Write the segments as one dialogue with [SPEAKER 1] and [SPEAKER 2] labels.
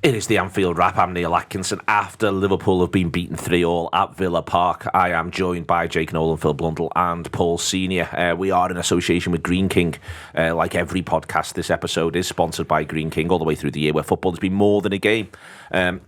[SPEAKER 1] It is the Anfield Wrap. I'm Neil Atkinson. After Liverpool have been beaten 3-3 at Villa Park, I am joined by Jake Nolan, Phil Blundell and Paul Senior. We are in association with Green King. Like every podcast, this episode is sponsored by Green King all the way through the year, where football has been more than a game.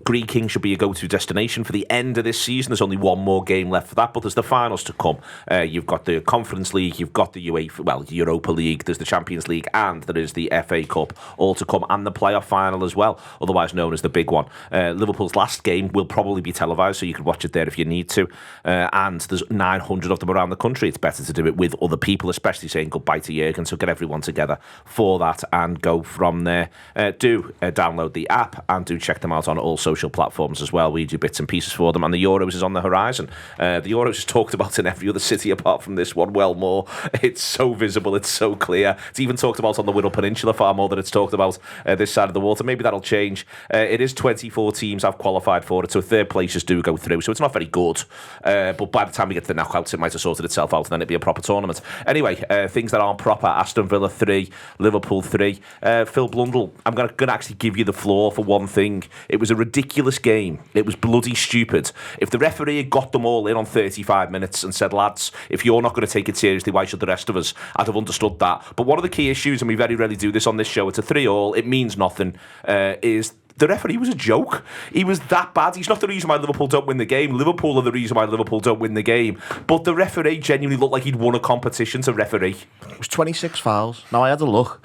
[SPEAKER 1] Green King should be a go-to destination for the end of this season. There's only one more game left for that, but there's the finals to come. You've got the Conference League, you've got the Europa League, there's the Champions League, and there is the FA Cup all to come, and the playoff final as well, otherwise known as the big one. Liverpool's last game will probably be televised, so you can watch it there if you need to. And there's 900 of them around the country. It's better to do it with other people, especially saying goodbye to Jurgen. So get everyone together for that and go from there. Do download the app and do check them out on all social platforms as well. We do bits and pieces for them. And the Euros is on the horizon. The Euros is talked about in every other city apart from this one, well more. It's so visible, it's so clear. It's even talked about on the Wirral Peninsula far more than it's talked about this side of the water. Maybe that'll change. It is 24 teams have qualified for it, so third places do go through, so it's not very good, but by the time we get to the knockouts it might have sorted itself out and then it'd be a proper tournament. Anyway, things that aren't proper: Aston Villa 3, Liverpool 3. Phil Blundell, I'm going to actually give you the floor for one thing. It was a ridiculous game. It was bloody stupid. If the referee had got them all in on 35 minutes and said, lads, if you're not going to take it seriously, why should the rest of us? I'd have understood that. But one of the key issues, and we very rarely do this on this show, it's a 3-3, it means nothing, is the referee was a joke. He was that bad. He's not the reason why Liverpool don't win the game. Liverpool are the reason why Liverpool don't win the game. But the referee genuinely looked like he'd won a competition to referee.
[SPEAKER 2] It was 26 fouls. Now, I had a look,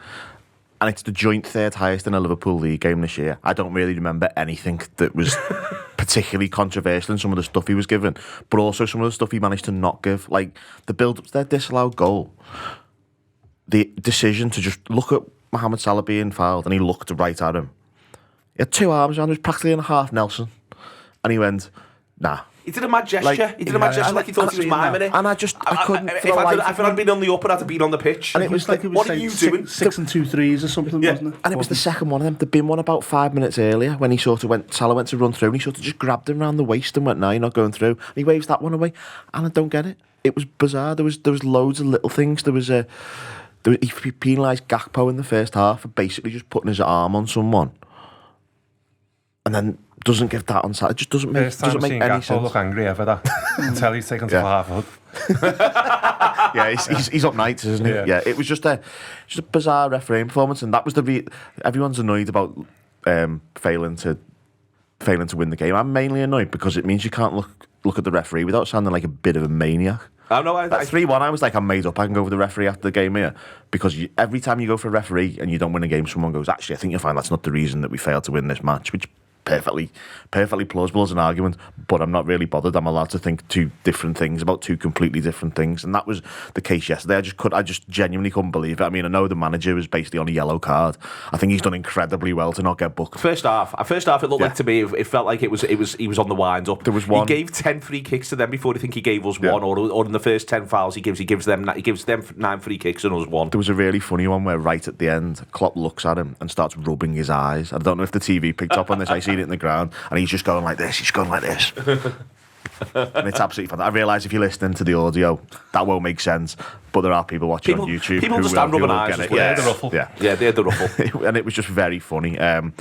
[SPEAKER 2] and it's the joint third highest in a Liverpool League game this year. I don't really remember anything that was particularly controversial in some of the stuff he was given, but also some of the stuff he managed to not give. Like the build-up to their disallowed goal, the decision to just look at Mohamed Salah being fouled, and he looked right at him. He had two arms around him, he was practically in a half Nelson. And he went, nah.
[SPEAKER 1] He did a mad gesture. He thought he was miming it.
[SPEAKER 2] And I couldn't.
[SPEAKER 1] If I'd been on the up, I'd have been on the pitch.
[SPEAKER 3] And it was like, what are you doing? 6 and 2 threes or something, wasn't it?
[SPEAKER 2] And it was the second one of them. There'd been one about 5 minutes earlier when Salah went to run through, and he sort of just grabbed him round the waist and went, no, you're not going through. And he waves that one away. And I don't get it. It was bizarre. There was loads of little things. He penalised Gakpo in the first half for basically just putting his arm on someone, and then doesn't give that on side. It just doesn't make any
[SPEAKER 4] Gakpo
[SPEAKER 2] sense.
[SPEAKER 4] Look angry ever. That until he's taken to half a hug.
[SPEAKER 2] Yeah, he's up nights, isn't he? Yeah, it was just a bizarre refereeing performance, and that was everyone's annoyed about failing to win the game. I'm mainly annoyed because it means you can't look at the referee without sounding like a bit of a maniac.
[SPEAKER 1] I know.
[SPEAKER 2] That 3-1, I was like, I'm made up. I can go for the referee after the game here. Because every time you go for a referee and you don't win a game, someone goes, actually, I think you'll find that's not the reason that we failed to win this match, which perfectly plausible as an argument, but I'm not really bothered. I'm allowed to think two different things about two completely different things, and that was the case yesterday. I just genuinely couldn't believe it. I mean, I know the manager was basically on a yellow card. I think he's done incredibly well to not get booked.
[SPEAKER 1] First half, it looked like to me, it felt like he was on the wind up.
[SPEAKER 2] There was one.
[SPEAKER 1] He gave 10 free kicks to them before. I think he gave us one, or in the first 10 fouls he gives them 9 free kicks and us one.
[SPEAKER 2] There was a really funny one where right at the end, Klopp looks at him and starts rubbing his eyes. I don't know if the TV picked up on this. I seen it in the ground, and he's just going like this. He's going like this. And it's absolutely fun. I realise if you're listening to the audio, that won't make sense, but there are people watching on YouTube
[SPEAKER 1] people understand rubbing eyes.
[SPEAKER 2] Get it.
[SPEAKER 1] Yeah,
[SPEAKER 4] the ruffle.
[SPEAKER 1] Yeah, they had the ruffle.
[SPEAKER 2] And it was just very funny. Maybe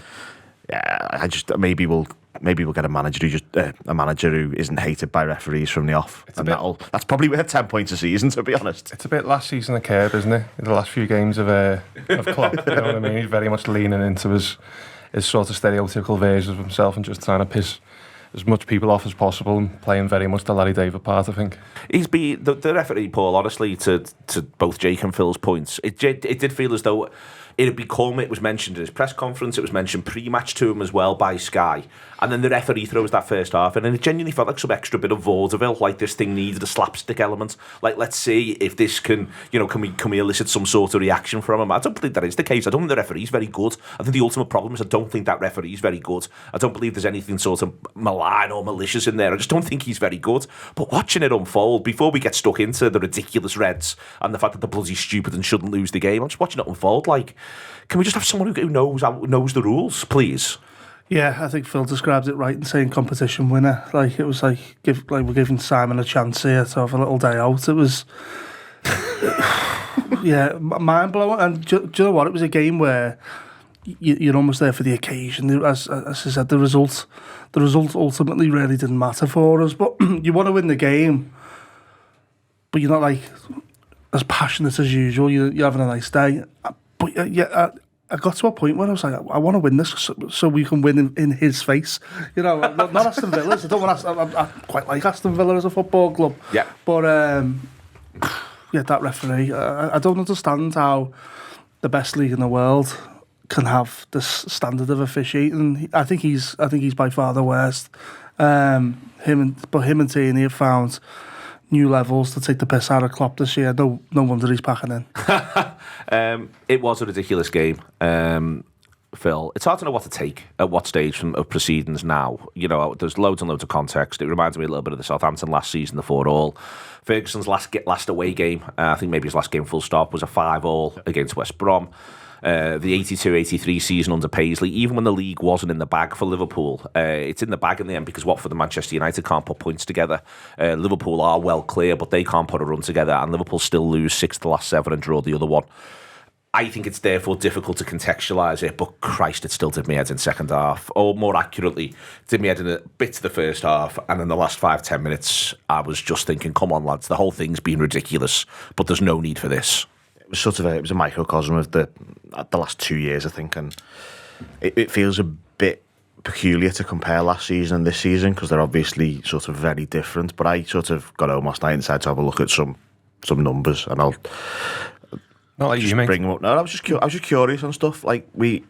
[SPEAKER 2] we'll get a manager who isn't hated by referees from the off, and that's probably worth 10 points a season, to be honest.
[SPEAKER 4] It's a bit last season occurred, isn't it? In the last few games of Klopp, you know what I mean? He's very much leaning into his sort of stereotypical version of himself and just trying to piss as much people off as possible and playing very much the Larry David part, I think.
[SPEAKER 1] He's been the referee, Paul, honestly, to both Jake and Phil's points. It did feel as though it was mentioned in his press conference, it was mentioned pre-match to him as well by Sky, and then the referee throws that first half in, and it genuinely felt like some extra bit of vaudeville, like this thing needed a slapstick element, like let's see if this can we elicit some sort of reaction from him. I don't believe that is the case. I don't think the referee's very good. I think the ultimate problem is I don't think that referee's very good. I don't believe there's anything sort of malign or malicious in there. I just don't think he's very good. But watching it unfold, before we get stuck into the ridiculous Reds and the fact that they're bloody stupid and shouldn't lose the game, I'm just watching it unfold like, can we just have someone who knows the rules, please?
[SPEAKER 3] Yeah, I think Phil described it right in saying competition winner. Like, it was like we're giving Simon a chance here to have a little day out. It was, yeah, mind blowing. And do you know what? It was a game where you're almost there for the occasion. As I said, the result ultimately really didn't matter for us. But you want to win the game, but you're not like as passionate as usual. You're having a nice day. But I got to a point where I was like, I want to win this so we can win in his face. You know, not Aston Villa's. I don't want I quite like Aston Villa as a football club.
[SPEAKER 1] Yeah.
[SPEAKER 3] But that referee, I don't understand how the best league in the world can have this standard of officiating. I think he's by far the worst. Him and Tierney have found new levels to take the piss out of Klopp this year. No wonder he's packing in.
[SPEAKER 1] It was a ridiculous game, Phil. It's hard to know what to take at what stage of proceedings now. You know, there's loads and loads of context. It reminds me a little bit of the Southampton last season, the 4-4. Ferguson's last away game, I think maybe his last game full stop, was a 5-5 against West Brom. The 82-83 season under Paisley, even when the league wasn't in the bag for Liverpool, it's in the bag in the end because Watford and Manchester United can't put points together. Liverpool are well clear, but they can't put a run together, and Liverpool still lose 6 to the last 7 and draw the other one. I think it's therefore difficult to contextualise it, but Christ, it still did me head in second half. Or more accurately, did me head in a bit to the first half, and in the last 5-10 minutes, I was just thinking, come on, lads, the whole thing's been ridiculous, but there's no need for this.
[SPEAKER 2] It was it was a microcosm of the last 2 years, I think, and it feels a bit peculiar to compare last season and this season because they're obviously sort of very different. But I sort of got home last night and decided to have a look at some numbers, and I'll
[SPEAKER 4] not like
[SPEAKER 2] just
[SPEAKER 4] you, mate.
[SPEAKER 2] bring them up. No, I was just curious on stuff like we've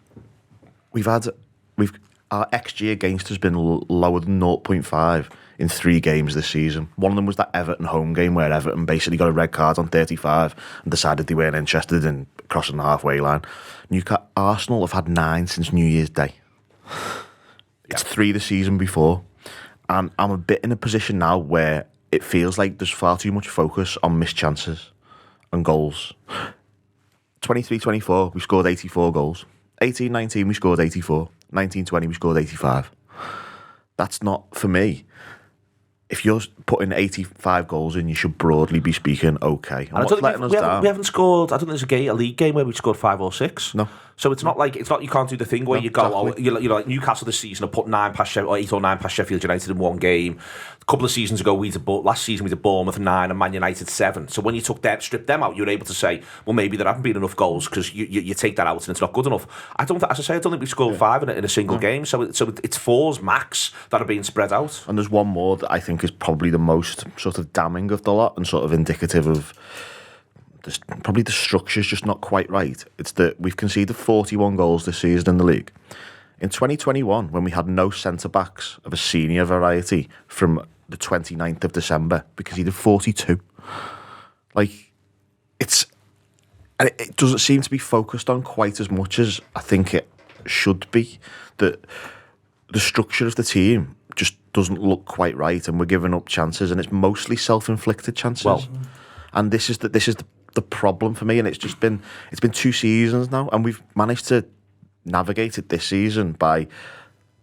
[SPEAKER 2] our XG against has been lower than 0.5 in 3 games this season. One of them was that Everton home game where Everton basically got a red card on 35 and decided they weren't interested in crossing the halfway line. Arsenal have had 9 since New Year's Day. It's 3 the season before. And I'm a bit in a position now where it feels like there's far too much focus on missed chances and goals. 23-24, we scored 84 goals. 18-19, we scored 84. 19-20, we scored 85. That's not, for me, if you're putting 85 goals in, you should broadly be speaking okay. And what's letting us down?
[SPEAKER 1] We haven't scored, I don't think there's a league game where we scored 5 or 6.
[SPEAKER 2] No.
[SPEAKER 1] So it's not you can't do the thing where you go,
[SPEAKER 2] exactly.
[SPEAKER 1] you're like Newcastle this season have put 8 or 9 past Sheffield United in one game. A couple of seasons ago, last season we did Bournemouth 9 and Man United 7. So when you stripped them out, you were able to say, well, maybe there haven't been enough goals because you take that out and it's not good enough. I don't think we've scored 5 in a single game. So it's 4s max that are being spread out.
[SPEAKER 2] And there's one more that I think is probably the most sort of damning of the lot and sort of indicative of probably the structure's just not quite right. It's that we've conceded 41 goals this season in the league. In 2021, when we had no centre-backs of a senior variety from the 29th of December, we conceded 42. It doesn't seem to be focused on quite as much as I think it should be. That the structure of the team just doesn't look quite right, and we're giving up chances, and it's mostly self-inflicted chances.
[SPEAKER 1] Well,
[SPEAKER 2] and this is the problem for me, and it's been 2 seasons now, and we've managed to navigate it this season by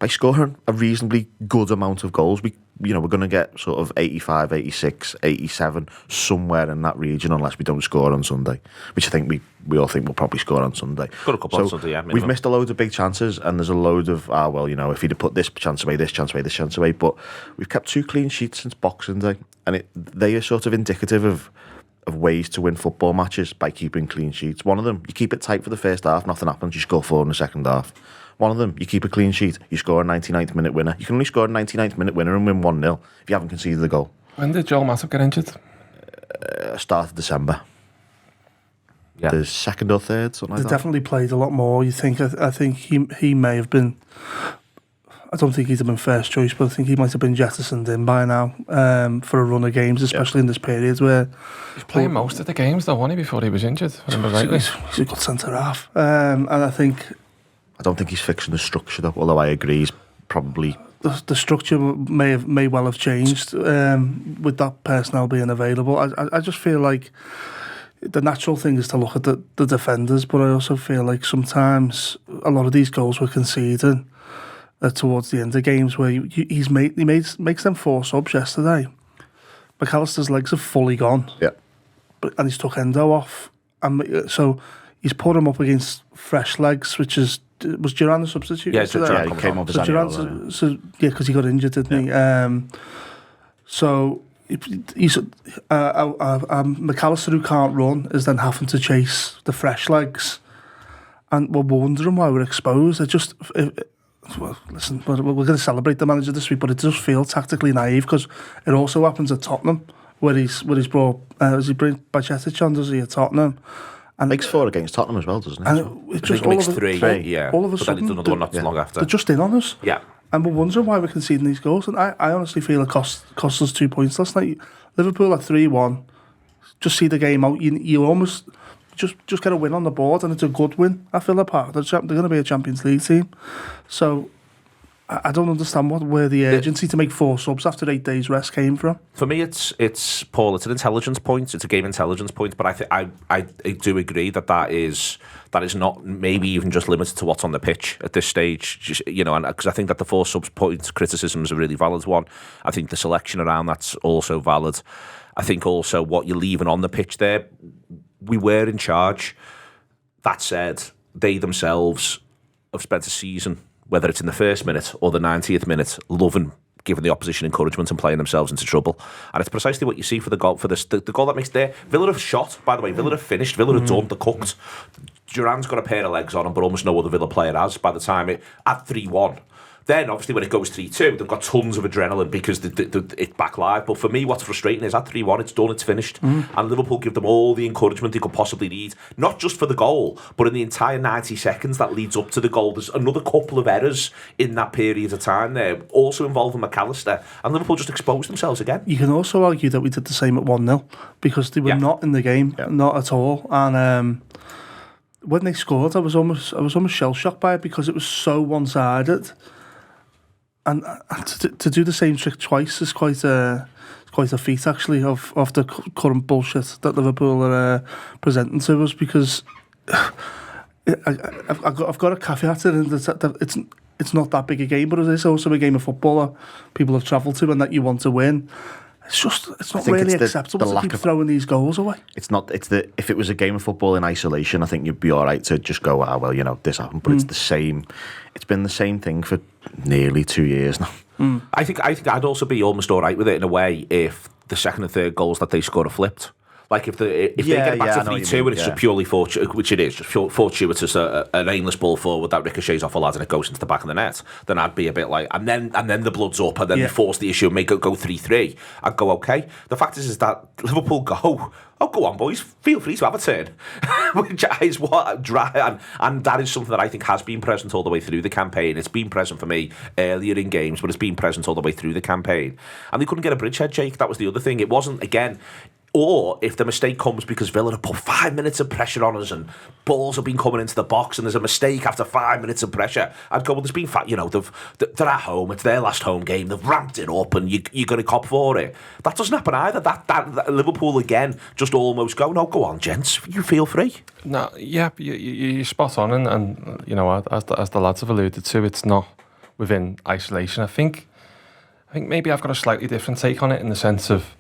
[SPEAKER 2] scoring a reasonably good amount of goals. We're going to get sort of 85, 86, 87 somewhere in that region unless we don't score on Sunday, which I think we all think we'll probably score on Sunday.
[SPEAKER 1] Got a couple on Sunday, yeah. Minimum.
[SPEAKER 2] We've missed a load of big chances, and there's a load of if he'd have put this chance away, this chance away, this chance away, but we've kept 2 clean sheets since Boxing Day, and they are sort of indicative of ways to win football matches by keeping clean sheets. One of them, you keep it tight for the first half, nothing happens, you score 4 in the second half. One of them, you keep a clean sheet, you score a 99th minute winner. You can only score a 99th minute winner and win 1-0 if you haven't conceded a goal.
[SPEAKER 4] When did Joel Matip get injured?
[SPEAKER 2] Start of December.
[SPEAKER 1] Yeah.
[SPEAKER 2] The 2nd or 3rd, something like that.
[SPEAKER 3] They definitely played a lot more. You think? I think he may have been. I don't think he'd have been first choice, but I think he might have been jettisoned in by now for a run of games, especially in this period where
[SPEAKER 4] He was playing most of the games, though, wasn't he, before he was injured?
[SPEAKER 3] he's a good centre half, and I think
[SPEAKER 2] I don't think he's fixing the structure, though, although I agree he's probably...
[SPEAKER 3] The structure may well have changed with that personnel being available. I just feel like the natural thing is to look at the defenders, but I also feel like sometimes a lot of these goals we're conceding towards the end of games where he makes them 4 subs yesterday. McAllister's legs are fully gone.
[SPEAKER 2] Yeah.
[SPEAKER 3] And he's took Endo off. And so he's put him up against fresh legs, which is was Jurgen the substitute?
[SPEAKER 1] Yeah,
[SPEAKER 3] yesterday?
[SPEAKER 2] he came off as
[SPEAKER 3] So because he got injured, didn't he? So he's McAllister, who can't run, is then having to chase the fresh legs, and we're wondering why we're exposed. Well, listen, we're going to celebrate the manager this week, but it does feel tactically naive because it also happens at Tottenham, where he's brought. Does he bring Bajcetic on? Does he at Tottenham? And
[SPEAKER 2] makes 4 against Tottenham as well, doesn't it?
[SPEAKER 3] And it
[SPEAKER 1] I
[SPEAKER 3] just
[SPEAKER 1] think he makes 3, yeah.
[SPEAKER 3] All of a
[SPEAKER 1] but
[SPEAKER 3] sudden,
[SPEAKER 1] then he's done another one not too long after.
[SPEAKER 3] they're just in on us.
[SPEAKER 1] Yeah.
[SPEAKER 3] And we're wondering why we're conceding these goals. And I honestly feel it cost us 2 points last night. Liverpool at 3-1. Just see the game out. You almost just get a win on the board, and it's a good win at Villa Park. They're going to be a Champions League team. So I don't understand where the urgency to make 4 subs after 8 days rest came from.
[SPEAKER 1] For me, it's Paul. It's an intelligence point. It's a game intelligence point. But I do agree that is not maybe even just limited to what's on the pitch at this stage. Just, and because I think that the 4 subs point criticism is a really valid one. I think the selection around that's also valid. I think also what you're leaving on the pitch there. We were in charge. That said, they themselves have spent a season, whether it's in the first minute or the 90th minute, loving giving the opposition encouragement and playing themselves into trouble. And it's precisely what you see for the goal, the goal that makes there. Villa have shot, by the way. Villa have finished. Villa have done. They're cooked. Duran's got a pair of legs on him, but almost no other Villa player has by the time at 3-1. Then, obviously, when it goes 3-2, they've got tons of adrenaline because it's back live. But for me, what's frustrating is at 3-1, it's done, it's finished. And Liverpool give them all the encouragement they could possibly need, not just for the goal, but in the entire 90 seconds that leads up to the goal. There's another couple of errors in that period of time there, also involving McAllister. And Liverpool just exposed themselves again.
[SPEAKER 3] You can also argue that we did the same at 1-0 because they were not in the game, not at all. And when they scored, I was almost shell-shocked by it because it was so one-sided. And to do the same trick twice is quite a feat, actually, of the current bullshit that Liverpool are presenting to us. Because I've got a caveat in that it's not that big a game, but it is also a game of football that people have travelled to and that you want to win. It's not really acceptable to keep throwing these goals away.
[SPEAKER 2] If it was a game of football in isolation, I think you'd be all right to just go, this happened. But it's the same. It's been the same thing for nearly 2 years now.
[SPEAKER 1] I think I'd also be almost all right with it in a way if the second and third goals that they scored are flipped. Like if they get back to 3-2 and it's just purely fortuitous, which it is, just fortuitous, an aimless ball forward that ricochets off a lad and it goes into the back of the net, then I'd be a bit like, and then the blood's up and then they force the issue and make it go 3-3. I'd go, okay. The fact is that Liverpool go on, boys, feel free to have a turn, which is what dry, and that is something that I think has been present all the way through the campaign. It's been present for me earlier in games, but it's been present all the way through the campaign. And they couldn't get a bridgehead, Jake. That was the other thing. It wasn't, again. Or if the mistake comes because Villa have put 5 minutes of pressure on us and balls have been coming into the box and there's a mistake after 5 minutes of pressure, I'd go, well, there's been they're at home, it's their last home game, they've ramped it up and you're going to cop for it. That doesn't happen either. That Liverpool again just almost go, no, go on, gents, you feel free.
[SPEAKER 4] No, yeah, you're spot on, and as the lads have alluded to, it's not within isolation. I think maybe I've got a slightly different take on it in the sense of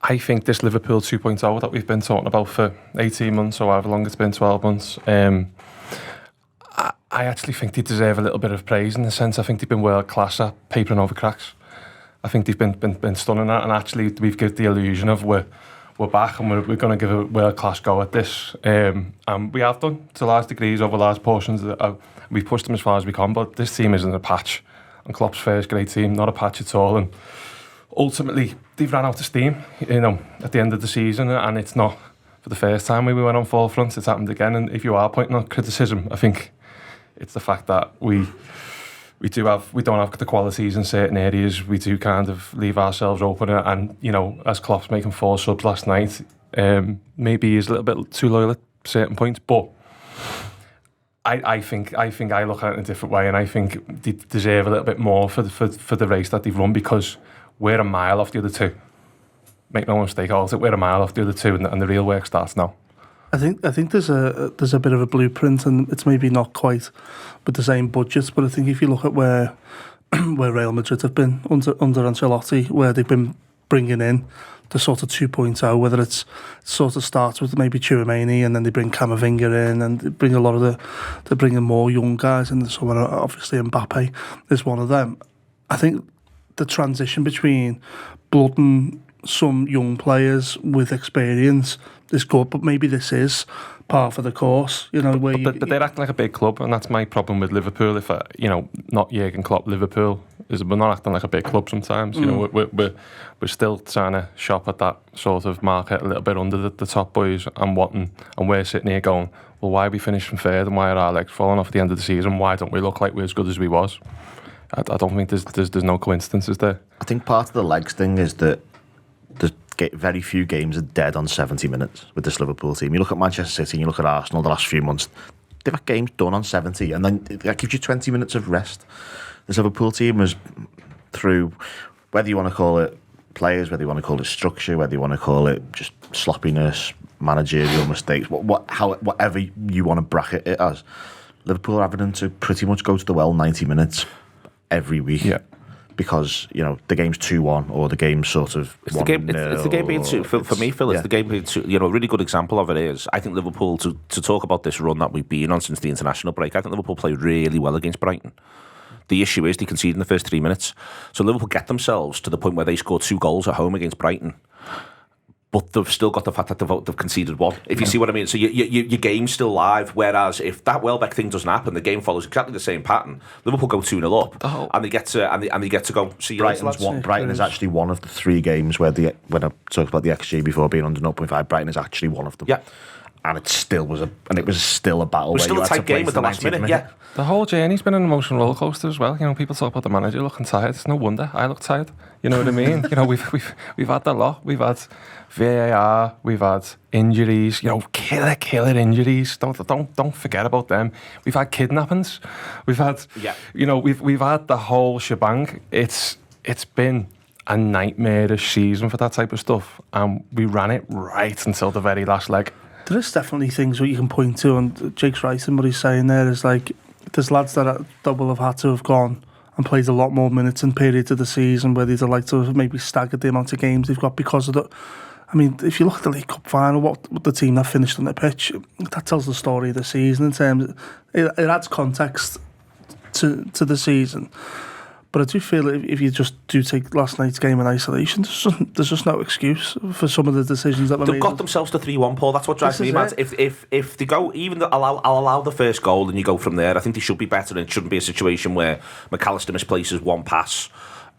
[SPEAKER 4] I think this Liverpool 2.0 that we've been talking about for 18 months or however long it's been, 12 months, I actually think they deserve a little bit of praise in the sense I think they've been world class at papering over cracks. I think they've been stunning at, and actually we've given the illusion of we're back and we're going to give a world class go at this. And we have done to large degrees over large portions. We've pushed them as far as we can, but this team isn't a patch. And Klopp's first great team, not a patch at all. And ultimately, they've ran out of steam, at the end of the season, and it's not for the first time when we went on forefront. It's happened again, and if you are pointing out criticism, I think it's the fact that we don't have the qualities in certain areas. We do kind of leave ourselves open, and as Klopp's making 4 subs last night, maybe he's a little bit too loyal at certain points, but I think I look at it in a different way, and I think they deserve a little bit more for the race that they've run, because we're a mile off the other two. Make no mistake, we're a mile off the other two, and the real work starts now.
[SPEAKER 3] I think there's a bit of a blueprint, and it's maybe not quite with the same budgets, but I think if you look at where Real Madrid have been under Ancelotti, where they've been bringing in the sort of 2.0, whether it's sort of starts with maybe Chouameni and then they bring Camavinga in and they bring a lot of they're bringing more young guys in. So obviously Mbappe is one of them. I think the transition between blood and some young players with experience is good, but maybe this is par for the course, you know.
[SPEAKER 4] But they're acting like a big club, and that's my problem with Liverpool. If not Jurgen Klopp, Liverpool is we're not acting like a big club sometimes. You know, we're still trying to shop at that sort of market a little bit under the top boys and we're sitting here going, well, why are we finishing third and why are our legs falling off at the end of the season? Why don't we look like we're as good as we was? I don't think there's no coincidences there.
[SPEAKER 2] I think part of the legs thing is that there's very few games are dead on 70 minutes with this Liverpool team. You look at Manchester City and you look at Arsenal the last few months, they've had games done on 70 and then that gives you 20 minutes of rest. This Liverpool team was through, whether you want to call it players, whether you want to call it structure, whether you want to call it just sloppiness, managerial mistakes, whatever you want to bracket it as, Liverpool are having them to pretty much go to the well 90 minutes every week.
[SPEAKER 4] Yeah.
[SPEAKER 2] Because, you know, the game's 2-1 or the game's sort of
[SPEAKER 1] it's the game being two, for me, Phil, it's the game being two. You know, a really good example of it is, I think Liverpool, to talk about this run that we've been on since the international break, I think Liverpool played really well against Brighton. The issue is they conceded in the first 3 minutes. So Liverpool get themselves to the point where they scored 2 goals at home against Brighton. But they've still got the fact that they've conceded 1. If you see what I mean. So your game's still live. Whereas if that Welbeck thing doesn't happen, the game follows exactly the same pattern. Liverpool go 2-0 up, and they get to go. See you later,
[SPEAKER 2] Brighton is actually one of the 3 games where when I talked about the XG before being under 0.5, Brighton is actually one of them.
[SPEAKER 1] Yeah.
[SPEAKER 2] And it still was still a battle.
[SPEAKER 1] It was still a tight game at the last minute. Yeah.
[SPEAKER 4] The whole journey's been an emotional roller coaster as well. You know, people talk about the manager looking tired. It's no wonder I look tired. You know what I mean? You know, we've had a lot. We've had VAR. We've had injuries. You know, killer injuries. Don't forget about them. We've had kidnappings. We've had. Yeah. You know, we've had the whole shebang. It's been a nightmarish season for that type of stuff, and we ran it right until the very last leg.
[SPEAKER 3] There is definitely things that you can point to, and Jake's right in what he's saying there is like, there's lads that will have had to have gone and played a lot more minutes in periods of the season where they'd have liked to have maybe staggered the amount of games they've got because of the. I mean, if you look at the League Cup final, what the team that finished on the pitch, that tells the story of the season in terms. It adds context to the season. But I do feel if you just do take last night's game in isolation, there's just no excuse for some of the decisions that were made.
[SPEAKER 1] They've got themselves to 3-1, Paul. That's what drives me mad. If they go, I'll allow the first goal and you go from there. I think they should be better, and it shouldn't be a situation where McAllister misplaces one pass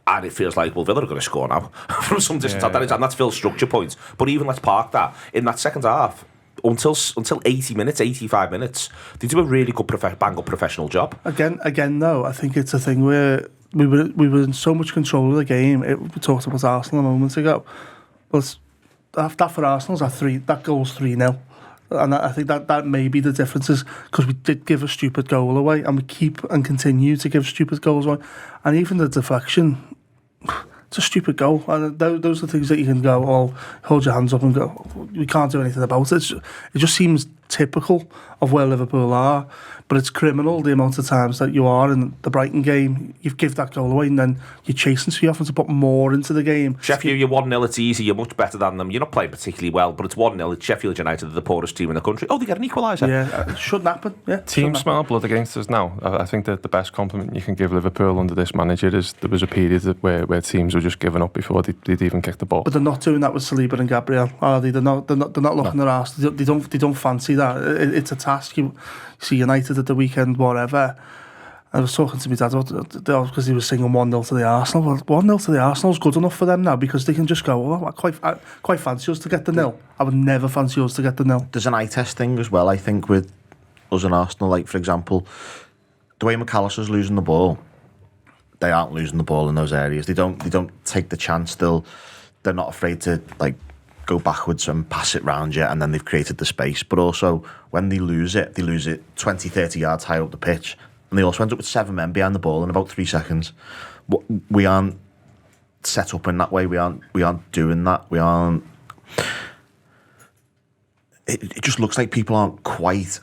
[SPEAKER 1] and it feels like, well, Villa are going to score now from some distance. Yeah. And that's Phil's structure point. But even let's park that. In that second half, until 80 minutes, 85 minutes, they do a really good bang-up professional job.
[SPEAKER 3] Again, though, I think it's a thing where we were in so much control of the game. We talked about Arsenal a moment ago. But that for Arsenal, that goal's 3-0. And I think that may be the difference, is because we did give a stupid goal away, and we keep and continue to give stupid goals away. And even the deflection, it's a stupid goal. And those are things that you can go, oh, hold your hands up and go, we can't do anything about it. It just seems typical of where Liverpool are. But it's criminal the amount of times that you are in the Brighton game. You've give that goal away and then you're chasing, so you have to put more into the game.
[SPEAKER 1] Sheffield, you're 1-0, it's easy, you're much better than them. You're not playing particularly well, but it's 1-0. It's Sheffield United, the poorest team in the country. Oh, they get an equaliser.
[SPEAKER 3] Yeah, it shouldn't happen. Yeah,
[SPEAKER 4] team smell blood against us now. I think that the best compliment you can give Liverpool under this manager is there was a period where teams were just giving up before they'd even kick the ball.
[SPEAKER 3] But they're not doing that with Saliba and Gabriel, are they? They're not looking their arse. They don't fancy that. It's a task. You see United at the weekend, whatever. I was talking to my dad because he was singing 1-0 to the Arsenal. Well, 1-0 to the Arsenal is good enough for them now, because they can just go, well, I quite fancy us to get the nil. I would never fancy us to get the nil.
[SPEAKER 2] There's an eye test thing as well, I think, with us and Arsenal. Like, for example, the way McAllister's losing the ball, they aren't losing the ball in those areas. They don't take the chance. They're not afraid to, like, go backwards and pass it round you, and then they've created the space. But also, when they lose it 20, 30 yards high up the pitch, and they also end up with 7 men behind the ball in about 3 seconds. We aren't set up in that way. We aren't doing that. We aren't. It just looks like people aren't quite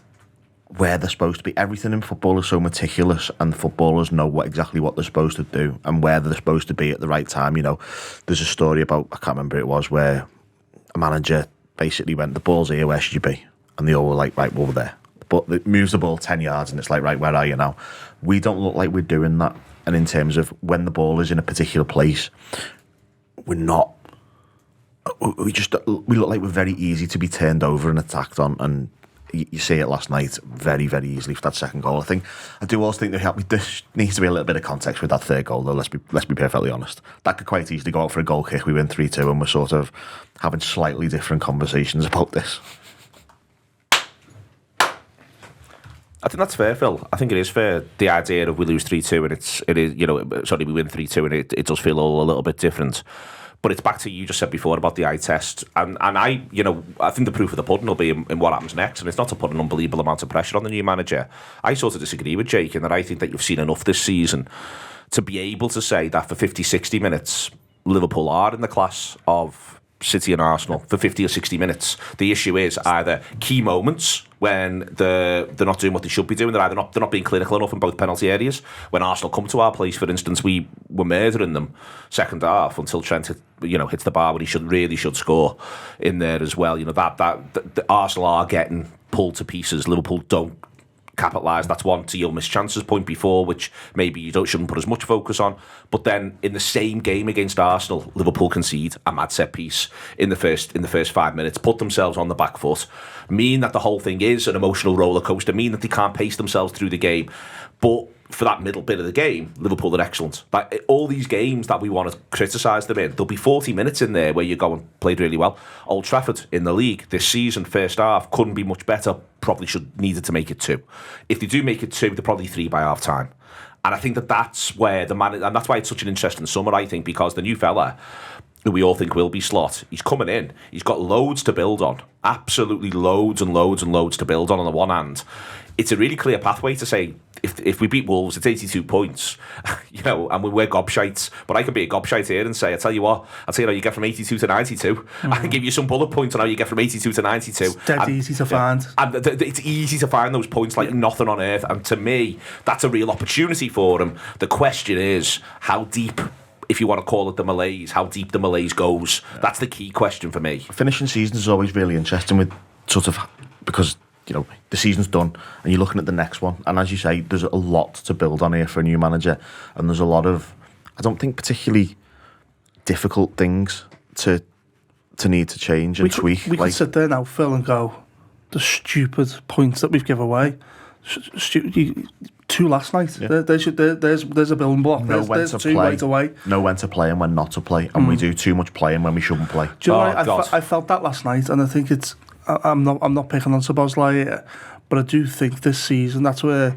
[SPEAKER 2] where they're supposed to be. Everything in football is so meticulous, and footballers know exactly what they're supposed to do and where they're supposed to be at the right time. You know, there's a story about, I can't remember who it was, where a manager basically went, the ball's here, where should you be? And they all were like, right, well, we're there. But it moves the ball 10 yards and it's like, right, where are you now? We don't look like we're doing that. And in terms of when the ball is in a particular place, we're not. We look like we're very easy to be turned over and attacked on. And you see it last night very, very easily for that second goal. I do also think there needs to be a little bit of context with that third goal, though. Let's be perfectly honest. That could quite easily go out for a goal kick. We win 3-2 and we're sort of having slightly different conversations about this.
[SPEAKER 1] I think that's fair, Phil. I think it is fair. The idea of we lose 3-2 and we win 3-2 and it does feel all a little bit different. But it's back to you just said before about the eye test, and I think the proof of the pudding will be in what happens next, and it's not to put an unbelievable amount of pressure on the new manager. I sort of disagree with Jake in that I think that you've seen enough this season to be able to say that for 50, 60 minutes, Liverpool are in the class of City and Arsenal for 50 or 60 minutes. The issue is either key moments when they're not doing what they should be doing. They're not being clinical enough in both penalty areas. When Arsenal come to our place, for instance, we were murdering them second half until Trent hits the bar when he should score in there as well. That Arsenal are getting pulled to pieces. Liverpool don't capitalise. That's one, to your missed chances point before, which maybe you shouldn't put as much focus on. But then in the same game against Arsenal, Liverpool concede a mad set piece in the first 5 minutes, put themselves on the back foot, mean that the whole thing is an emotional roller coaster, mean that they can't pace themselves through the game. But for that middle bit of the game, Liverpool are excellent. Like, all these games that we want to criticise them in, there'll be 40 minutes in there where you go and played really well. Old Trafford in the league this season, first half, couldn't be much better. Probably needed to make it 2. If they do make it 2, they're probably 3 by half time. And I think that's where and that's why it's such an interesting summer, I think, because the new fella, who we all think will be Slot, he's coming in. He's got loads to build on. Absolutely loads and loads and loads to build on the one hand. It's a really clear pathway to say, if we beat Wolves, it's 82 points, and we're gobshites. But I could be a gobshite here and say, I tell you how you get from 82 to 92. I can give you some bullet points on how you get from 82 to 92.
[SPEAKER 3] It's dead easy to find.
[SPEAKER 1] And it's easy to find those points like nothing on earth. And to me, that's a real opportunity for him. The question is, how deep, if you want to call it the malaise, how deep the malaise goes. That's the key question for me.
[SPEAKER 2] Finishing seasons is always really interesting with because the season's done and you're looking at the next one, and as you say, there's a lot to build on here for a new manager, and there's a lot of, I don't think, particularly difficult things to need to change and tweak.
[SPEAKER 3] We could sit there now, Phil, and go, the stupid points that we've given away. 2 last night. Yeah. There's a building block. There's 2 right away.
[SPEAKER 2] Know when to play and when not to play, and we do too much playing when we shouldn't play.
[SPEAKER 3] Do you know I felt that last night, and I think it's. I'm not picking on Szoboszlai here, but I do think this season that's where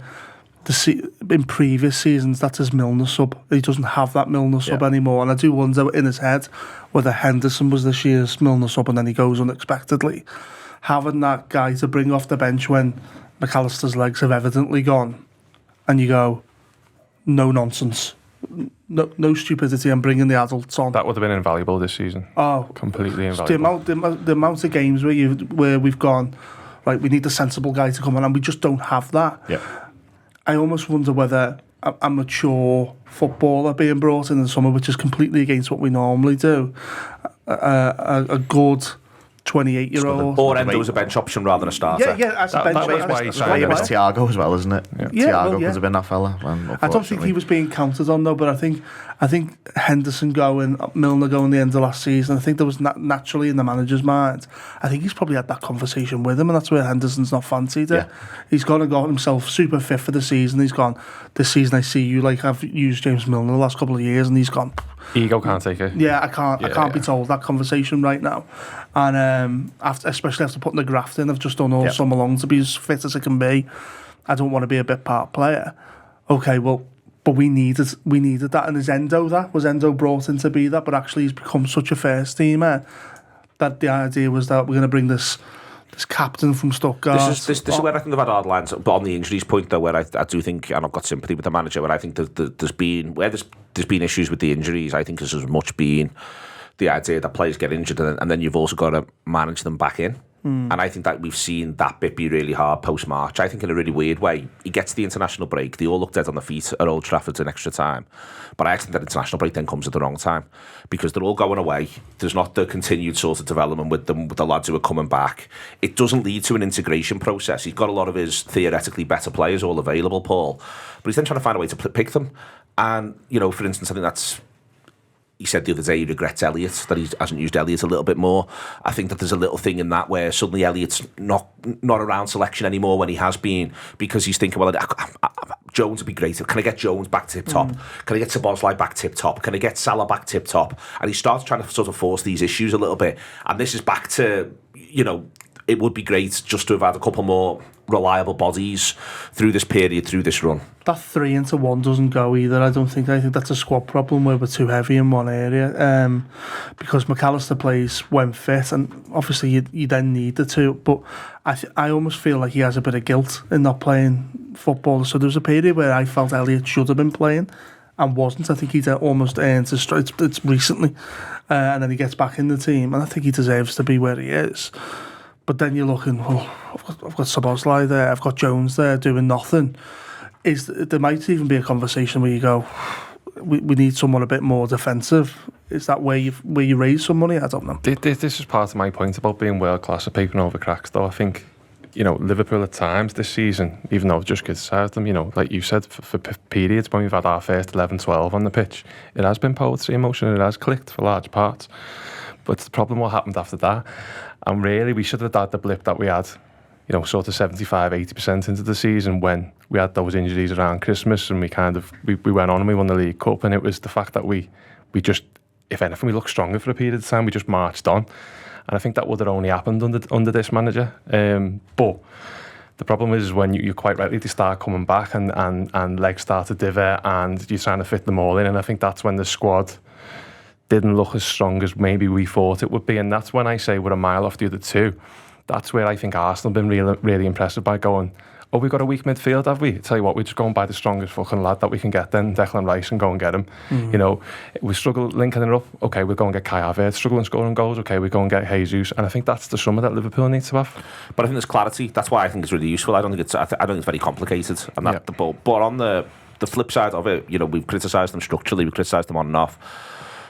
[SPEAKER 3] in previous seasons that's his Milner sub. He doesn't have that Milner sub anymore, and I do wonder in his head whether Henderson was this year's Milner sub and then he goes unexpectedly. Having that guy to bring off the bench when McAllister's legs have evidently gone, and you go, no nonsense. No stupidity and bringing the adults on.
[SPEAKER 4] That would have been invaluable this season. Oh, completely invaluable.
[SPEAKER 3] The amount of games where we've gone, right, we need a sensible guy to come on, and we just don't have that.
[SPEAKER 2] Yeah.
[SPEAKER 3] I almost wonder whether a mature footballer being brought in the summer, which is completely against what we normally do, a good 28-year-old.
[SPEAKER 1] Or Endo as a bench option rather than a starter.
[SPEAKER 3] Yeah, as a bench option.
[SPEAKER 2] That's why you missed Thiago as well, isn't it? Yeah. Thiago could have been that fella.
[SPEAKER 3] I don't think he was being counted on, though, but I think Henderson going, Milner going the end of last season, I think there was naturally in the manager's mind, I think he's probably had that conversation with him, and that's where Henderson's not fancied it. Yeah. He's gone and got himself super fit for the season. He's gone, this season I see you like I've used James Milner the last couple of years, and he's gone,
[SPEAKER 4] ego can't take it.
[SPEAKER 3] Yeah, I can't be told that conversation right now. And especially after putting the graft in, I've just done all summer long to be as fit as I can be. I don't want to be a bit part player. Okay, well, but we needed that. And is Endo that? Was Endo brought in to be that? But actually he's become such a first teamer that the idea was that we're going to bring this captain from Stuttgart.
[SPEAKER 1] This is where I think they've had hard lines. But on the injuries point, though, where I do think, and I've got sympathy with the manager, where I think there's been issues with the injuries, I think there's as much been the idea that players get injured and then you've also got to manage them back in. And I think that we've seen that bit be really hard post-March. I think in a really weird way, he gets the international break. They all look dead on the feet at Old Trafford in extra time. But I think that international break then comes at the wrong time because they're all going away. There's not the continued sort of development with them, with the lads who are coming back. It doesn't lead to an integration process. He's got a lot of his theoretically better players all available, Paul. But he's then trying to find a way to pick them. And, for instance, I think that's... He said the other day he regrets Elliott, that he hasn't used Elliott a little bit more. I think that there's a little thing in that where suddenly Elliott's not around selection anymore when he has been, because he's thinking, well, Jones would be great. Can I get Jones back tip-top? Can I get Szoboszlai back tip-top? Can I get Salah back tip-top? And he starts trying to sort of force these issues a little bit. And this is back to, it would be great just to have had a couple more reliable bodies through this period, through this run.
[SPEAKER 3] That 3-1 doesn't go either. I think that's a squad problem where we're too heavy in one area. Because McAllister plays when fit, and obviously you then need the two. But I almost feel like he has a bit of guilt in not playing football. So there was a period where I felt Elliott should have been playing and wasn't. I think he'd almost earned his stripes. It's recently, and then he gets back in the team, and I think he deserves to be where he is. But then you're looking, I've got Szoboszlai there, I've got Jones there doing nothing. There might even be a conversation where you go, we need someone a bit more defensive. Is that where you raise some money? I don't know.
[SPEAKER 4] This is part of my point about being world class at papering over cracks, though. I think, Liverpool at times this season, even though I've just criticised them, like you said, for periods when we've had our first 11-12 on the pitch, it has been poetry in motion and it has clicked for large parts. But the problem what happened after that, and really we should have had the blip that we had, sort of 75-80% into the season when we had those injuries around Christmas, and we went on and we won the League Cup, and it was the fact that we just, if anything, we looked stronger for a period of time. We just marched on, and I think that would have only happened under this manager. But the problem is when you quite rightly they start coming back and legs start to divot and you're trying to fit them all in, and I think that's when the squad didn't look as strong as maybe we thought it would be, and that's when I say we're a mile off the other two. That's where I think Arsenal have been really, really impressive by going, we've got a weak midfield, have we? Tell you what, we're just going by the strongest fucking lad that we can get then, Declan Rice, and go and get him. We struggle linking it up, okay, we'll go and get Kai Havertz. Struggling scoring goals, okay, we'll go and get Jesus. And I think that's the summer that Liverpool needs to have.
[SPEAKER 1] But I think there's clarity. That's why I think it's really useful. I don't think it's very complicated. And but on the flip side of it, we've criticised them structurally, we've criticised them on and off.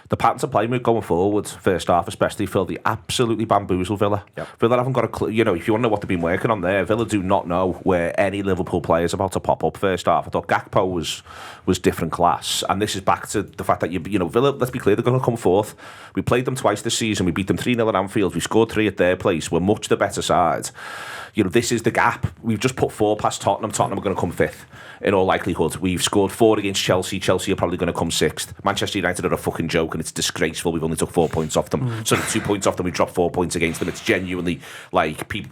[SPEAKER 1] The patterns of play going forward, first half especially, Phil, they absolutely bamboozle Villa. Yep. Villa haven't got a clue. If you want to know what they've been working on there, Villa do not know where any Liverpool player is about to pop up first half. I thought Gakpo was different class. And this is back to the fact that, Villa, let's be clear, they're going to come fourth. We played them twice this season. We beat them 3-0 at Anfield. We scored 3 at their place. We're much the better side. This is the gap. We've just put 4 past Tottenham. Tottenham are going to come 5th. In all likelihood, we've scored 4 against Chelsea. Chelsea are probably going to come 6th. Manchester United are a fucking joke, and it's disgraceful. We've only took 4 points off them. So 2 points off them, we dropped 4 points against them. It's genuinely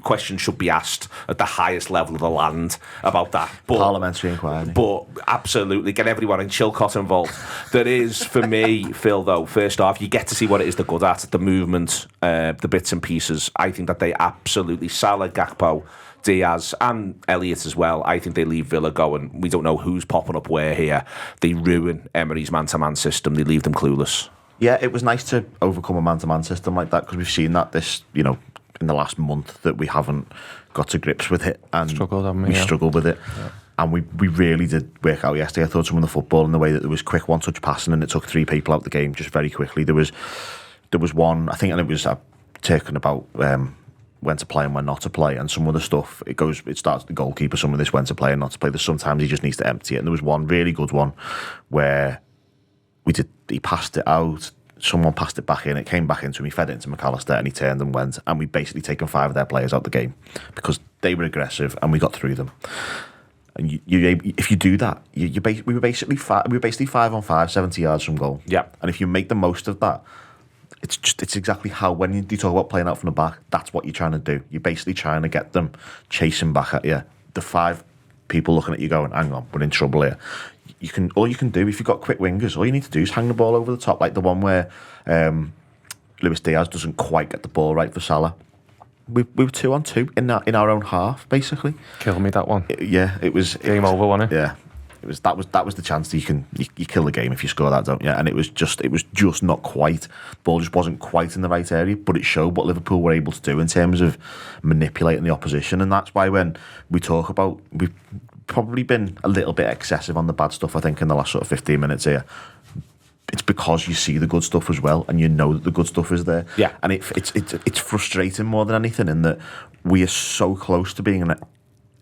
[SPEAKER 1] questions should be asked at the highest level of the land about that.
[SPEAKER 2] Parliamentary inquiry.
[SPEAKER 1] But absolutely, get everyone in Chilcott involved. There is, for me, Phil, though, first off, you get to see what it is they're good at, the movement, the bits and pieces. I think that they absolutely, Salah, Gakpo, Diaz and Elliott as well, I think they leave Villa going, we don't know who's popping up where here. They ruin Emery's man-to-man system. They leave them clueless.
[SPEAKER 2] Yeah, it was nice to overcome a man-to-man system like that, because we've seen that in the last month that we haven't got to grips with it, and
[SPEAKER 4] struggled, haven't we?
[SPEAKER 2] Struggled with it. Yeah. And we really did work out yesterday. I thought some of the football in the way that there was quick one-touch passing and it took 3 people out of the game just very quickly. There was one, I think, and it was talking about when to play and when not to play, and some of the stuff it starts the goalkeeper, some of this when to play and not to play. There's sometimes he just needs to empty it, and there was one really good one where he passed it out, someone passed it back in, it came back into him, he fed it into McAllister and he turned and went, and we basically taken 5 of their players out the game because they were aggressive and we got through them. And if you do that, we were basically 5 on 5, 70 yards from goal.
[SPEAKER 1] Yeah.
[SPEAKER 2] And if you make the most of that, it's exactly how, when you talk about playing out from the back, that's what you're trying to do. You're basically trying to get them chasing back at you. The 5 people looking at you going, hang on, we're in trouble here. All you can do, if you've got quick wingers, all you need to do is hang the ball over the top, like the one where Luis Diaz doesn't quite get the ball right for Salah. We were 2 on 2 in our own half, basically.
[SPEAKER 4] Killed me, that one.
[SPEAKER 2] It was
[SPEAKER 4] game over, wasn't it?
[SPEAKER 2] Yeah. that was the chance that you kill the game if you score that, don't you? And it was just not quite. The ball just wasn't quite in the right area, but it showed what Liverpool were able to do in terms of manipulating the opposition, and that's why when we talk about, we've probably been a little bit excessive on the bad stuff, I think, in the last sort of 15 minutes here. It's because you see the good stuff as well, and you know that the good stuff is there.
[SPEAKER 1] Yeah.
[SPEAKER 2] And it's frustrating more than anything in that we are so close to being a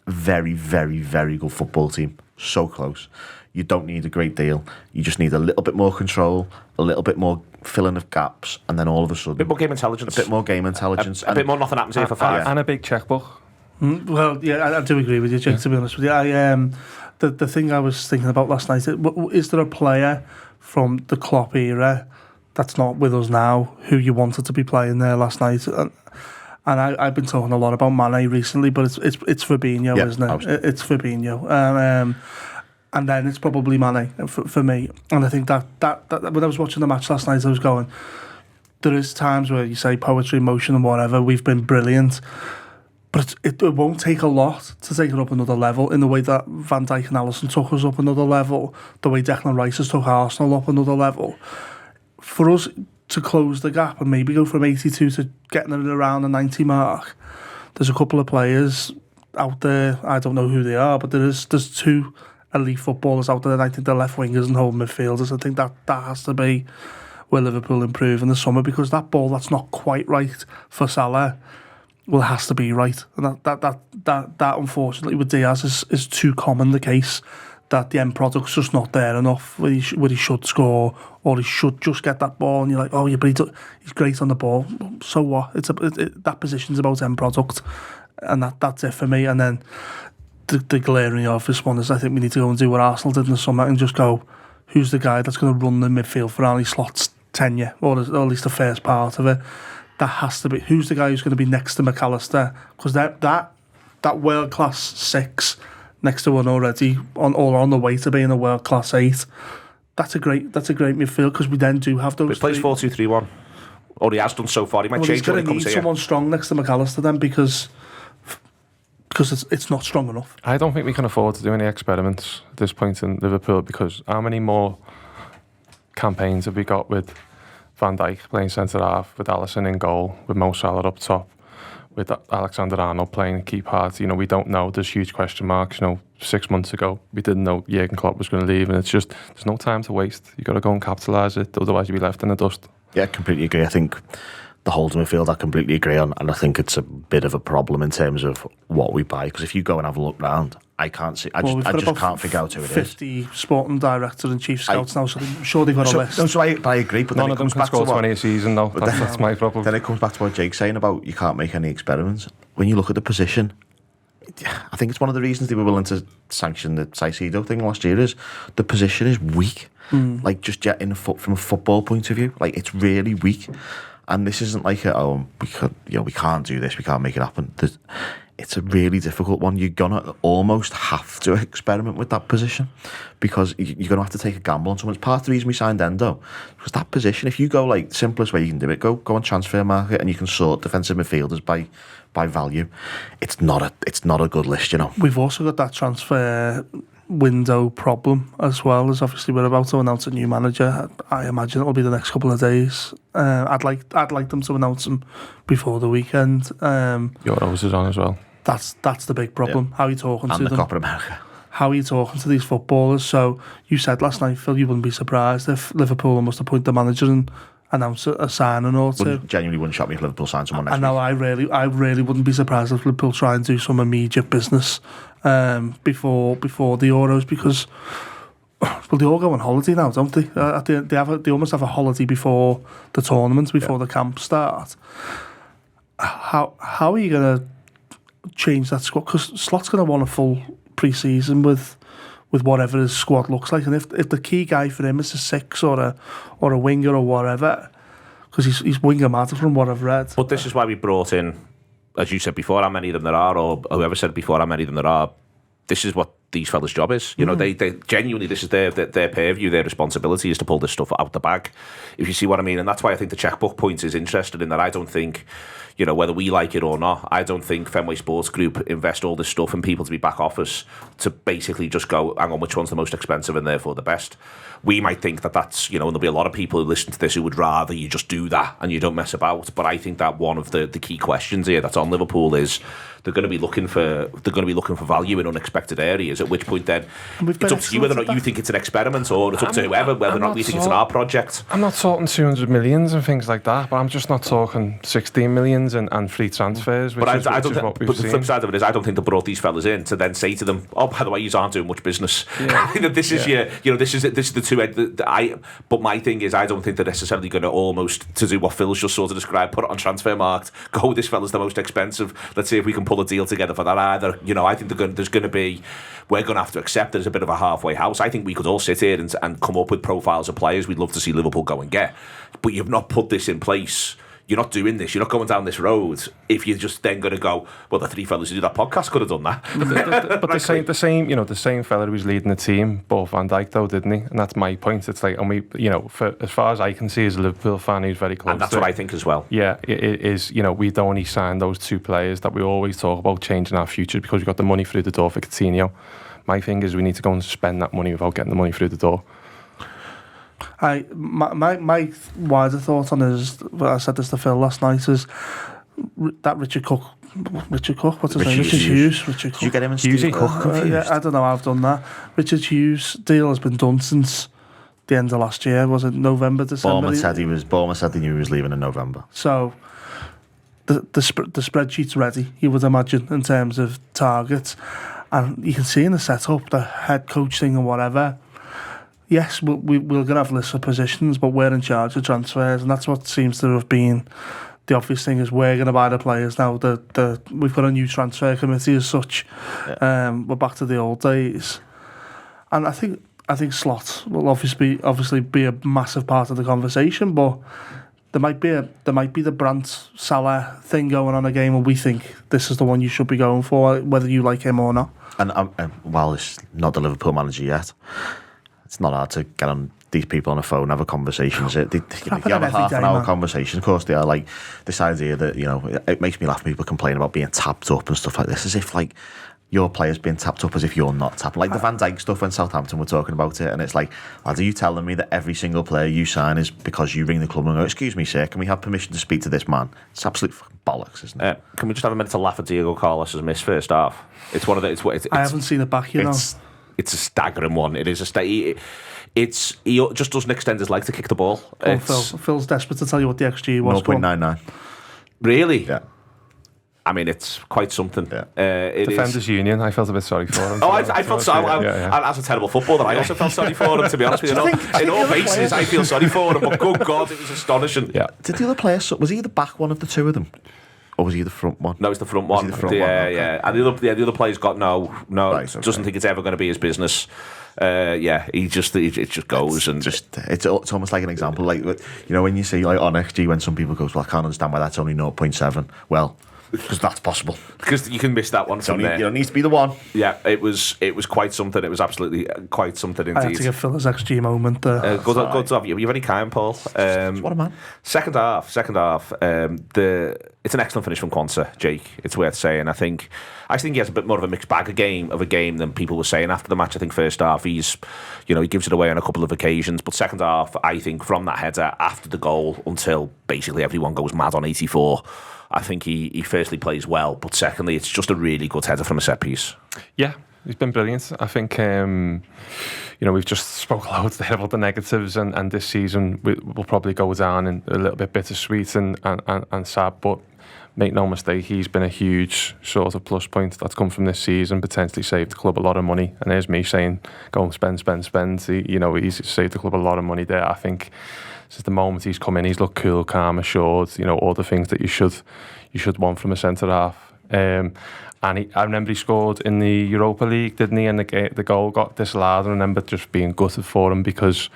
[SPEAKER 2] very, very, very good football team. So close. You don't need a great deal. You just need a little bit more control, a little bit more filling of gaps, and then all of a sudden...
[SPEAKER 1] A bit more game intelligence.
[SPEAKER 2] A bit more game intelligence.
[SPEAKER 1] A bit more nothing happens here for 5.
[SPEAKER 4] And a big checkbook.
[SPEAKER 3] Well, yeah, I do agree with you, Jake, to be honest with you. The thing I was thinking about last night, is there a player from the Klopp era that's not with us now who you wanted to be playing there last night? And I've been talking a lot about Mane recently, but it's Fabinho, isn't it? It's Fabinho. And then it's probably Mane for me. And I think that when I was watching the match last night, I was going, there is times where you say poetry, emotion and whatever, we've been brilliant. But it won't take a lot to take it up another level, in the way that Van Dijk and Alisson took us up another level, the way Declan Rice has took Arsenal up another level. For us to close the gap and maybe go from 82 to getting it around the 90 mark, there's a couple of players out there, I don't know who they are, but there's 2 elite footballers out there, and I think they're left wingers and holding midfielders. I think that has to be where Liverpool improve in the summer, because that ball that's not quite right for Salah, well, it has to be right. And that unfortunately with Diaz is too common the case, that the end product's just not there enough where he should score, or he should just get that ball, and you're like, oh yeah, but he's great on the ball. So what? That position's about end product, and that's it for me. And then the glaring obvious one is, I think we need to go and do what Arsenal did in the summer and just go, who's the guy that's going to run the midfield for Ali Slott's tenure, or at least the first part of it. That has to be, who's the guy who's going to be next to McAllister, because that world class 6 next to one already, on the way to being a world class 8. That's a great midfield, because we then do have those.
[SPEAKER 1] He plays 4-2-3-1, or he has done so far. He might change when he comes here.
[SPEAKER 3] Someone strong next to McAllister then, because it's not strong enough.
[SPEAKER 4] I don't think we can afford to do any experiments at this point in Liverpool, because how many more campaigns have we got with Van Dijk playing centre-half, with Alisson in goal, with Mo Salah up top, with Alexander-Arnold playing key parts? We don't know. There's huge question marks. 6 months ago, we didn't know Jurgen Klopp was going to leave, and it's just, there's no time to waste. You've got to go and capitalise it, otherwise you'll be left in the dust.
[SPEAKER 2] Yeah, completely agree. I think the holding midfield I completely agree on, and I think it's a bit of a problem in terms of what we buy, because if you go and have a look round, I can't see. I just can't figure out who it is.
[SPEAKER 3] 50 sporting director and chief scouts now, so I'm sure they've got a list.
[SPEAKER 2] So I agree, but
[SPEAKER 4] none
[SPEAKER 2] then
[SPEAKER 4] of them can score 20 a season, though. That's my problem.
[SPEAKER 2] Then it comes back to what Jake's saying about you can't make any experiments. When you look at the position, I think it's one of the reasons they were willing to sanction the Caicedo thing last year is the position is weak. Like, just from a football point of view, like, it's really weak. And this isn't like we can't do this, we can't make it happen. It's a really difficult one. You're gonna almost have to experiment with that position, because you're gonna have to take a gamble on someone. It's part of the reason we signed Endo, because that position, if you go like simplest way you can do it, go on transfer market and you can sort defensive midfielders by value. It's not a good list,
[SPEAKER 3] We've also got that transfer window problem as well, as obviously we're about to announce a new manager. I imagine it'll be the next couple of days. I'd like them to announce him before the weekend.
[SPEAKER 4] Euros is on as well.
[SPEAKER 3] That's the big problem. Yeah. How are you talking
[SPEAKER 2] and
[SPEAKER 3] to
[SPEAKER 2] the
[SPEAKER 3] them?
[SPEAKER 2] Copa America.
[SPEAKER 3] How are you talking to these footballers? So you said last night, Phil, you wouldn't be surprised if Liverpool must appoint the manager and announce a signing or two.
[SPEAKER 2] Genuinely wouldn't shock me if Liverpool signed someone next week.
[SPEAKER 3] I know, I really wouldn't be surprised if Liverpool try and do some immediate business before the Euros, because they all go on holiday now, don't they? They almost have a holiday before the tournament, before the camp start. How are you going to change that squad? Because Slott's going to want a full pre-season with whatever his squad looks like, and if the key guy for him is a 6 or a winger or whatever, because he's winger mad from what I've read.
[SPEAKER 1] But this is why we brought in, as you said before, how many of them there are, or whoever said before how many of them there are. This is what these fellas' job is. You know, they genuinely, this is their purview, their responsibility is to pull this stuff out the bag, if you see what I mean. And that's why I think the checkbook point is interesting, in that I don't think, you know, whether we like it or not, I don't think Fenway Sports Group invest all this stuff in people to be back office to basically just go, hang on, which one's the most expensive and therefore the best. We might think that that's, you know, and there'll be a lot of people who listen to this who would rather you just do that and you don't mess about. But I think that one of the key questions here that's on Liverpool is they're going to be looking for value in unexpected areas. At which point then it's up to you whether or not you think it's an experiment, or it's up to whoever whether or not we think it's an art project.
[SPEAKER 4] I'm not talking 200 millions and things like that, but I'm just not talking 16 millions and free transfers. Which
[SPEAKER 1] But
[SPEAKER 4] is
[SPEAKER 1] but the flip side of it is, I don't think they brought these fellas in to then say to them, "Oh, by the way, you aren't doing much business." Yeah. This is the two. But my thing is, I don't think they're necessarily going to almost to do what Phil's just sort of described, put it on Transfermarkt, go, this fella's the most expensive, let's see if we can pull a deal together for that either. You know, I think we're going to have to accept there's a bit of a halfway house. I think we could all sit here and come up with profiles of players we'd love to see Liverpool go and get, but you've not put this in place. You're not doing this. You're not going down this road if you're just then going to go, well, the three fellas who do that podcast could have done that.
[SPEAKER 4] But the same fella who was leading the team, bought Van Dijk though, didn't he? And that's my point. It's like, and we, you know, for as far as I can see as a Liverpool fan, he's very close.
[SPEAKER 1] And that's what I think as well.
[SPEAKER 4] Yeah, it is. You know, we'd only signed those two players that we always talk about changing our future because we got the money through the door for Coutinho. My thing is we need to go and spend that money without getting the money through the door.
[SPEAKER 3] My wider thought on it is, I said this to Phil last night, is that Richard Cook, what's his name? Richard Hughes.
[SPEAKER 2] Did you get him and Steve Cook confused?
[SPEAKER 3] Yeah, I don't know how I've done that. Richard Hughes deal has been done since the end of last year. Was it November, December?
[SPEAKER 2] Bournemouth said he knew he was leaving in November.
[SPEAKER 3] So the spreadsheet's ready, you would imagine, in terms of targets. And you can see in the setup, the head coach thing and whatever, yes, we're going to have lists of positions, but we're in charge of transfers, and that's what seems to have been the obvious thing, is we're going to buy the players now. We've got a new transfer committee as such. Yeah. We're back to the old days. And I think slots will obviously be a massive part of the conversation, but there might be the Brandt Salah thing going on again where we think this is the one you should be going for, whether you like him or not.
[SPEAKER 2] And while it's not the Liverpool manager yet, it's not hard to get on these people on a phone and have a conversation. They have a half an hour conversation. Of course they are. Like, this idea that, you know, it makes me laugh when people complain about being tapped up and stuff like this, as if like your player's being tapped up as if you're not tapped. Like the Van Dijk stuff when Southampton were talking about it, and it's like, are you telling me that every single player you sign is because you ring the club and go, excuse me, sir, can we have permission to speak to this man? It's absolute fucking bollocks, isn't it?
[SPEAKER 1] Can we just have a minute to laugh at Diego Carlos's miss first half? It's one of the.
[SPEAKER 3] I haven't seen it back, you know.
[SPEAKER 1] It's a staggering one. It is he just doesn't extend his leg to kick the ball.
[SPEAKER 3] Phil's desperate to tell you what the XG was.
[SPEAKER 2] 0.99.
[SPEAKER 1] Really?
[SPEAKER 2] Yeah.
[SPEAKER 1] I mean, it's quite something.
[SPEAKER 2] Yeah.
[SPEAKER 4] Defenders Union, I felt a bit sorry for him.
[SPEAKER 1] I felt sorry. As a terrible footballer, I also felt sorry for him, to be honest with you. In all bases, I feel sorry for him, but good God, it was astonishing.
[SPEAKER 2] Yeah. Did the other player, was he the back one of the two of them? Or was he the front one?
[SPEAKER 1] No, it's the front one. Yeah. And the other player's got no. Right, okay. Doesn't think it's ever going to be his business. It just goes and
[SPEAKER 2] it's almost like an example, like, you know, when you see like on XG when some people go, well, I can't understand why that's only 0.7. Well, because that's possible.
[SPEAKER 1] Because you can miss that one from there.
[SPEAKER 2] You don't need to be the one.
[SPEAKER 1] Yeah, it was quite something. It was absolutely quite something indeed.
[SPEAKER 3] I had to give Phil his XG moment there.
[SPEAKER 1] Good to have you. You're very kind, Paul.
[SPEAKER 2] What a man.
[SPEAKER 1] Second half. It's an excellent finish from Quansah, Jake. It's worth saying. I think he has a bit more of a mixed bag of a game than people were saying after the match. I think first half he gives it away on a couple of occasions, but second half, I think from that header after the goal until basically everyone goes mad on 84. I think he firstly plays well, but secondly, it's just a really good header from a set piece. Yeah,
[SPEAKER 4] he's been brilliant. I think, we've just spoke loads there about the negatives, and this season will probably go down in a little bit bittersweet and sad, but make no mistake, he's been a huge sort of plus point that's come from this season, potentially saved the club a lot of money. And there's me saying, go and spend. He's saved the club a lot of money there. I think since the moment he's come in, he's looked cool, calm, assured, all the things that you should want from a centre-half. I remember he scored in the Europa League, didn't he? And the goal got disallowed. I remember just being gutted for him because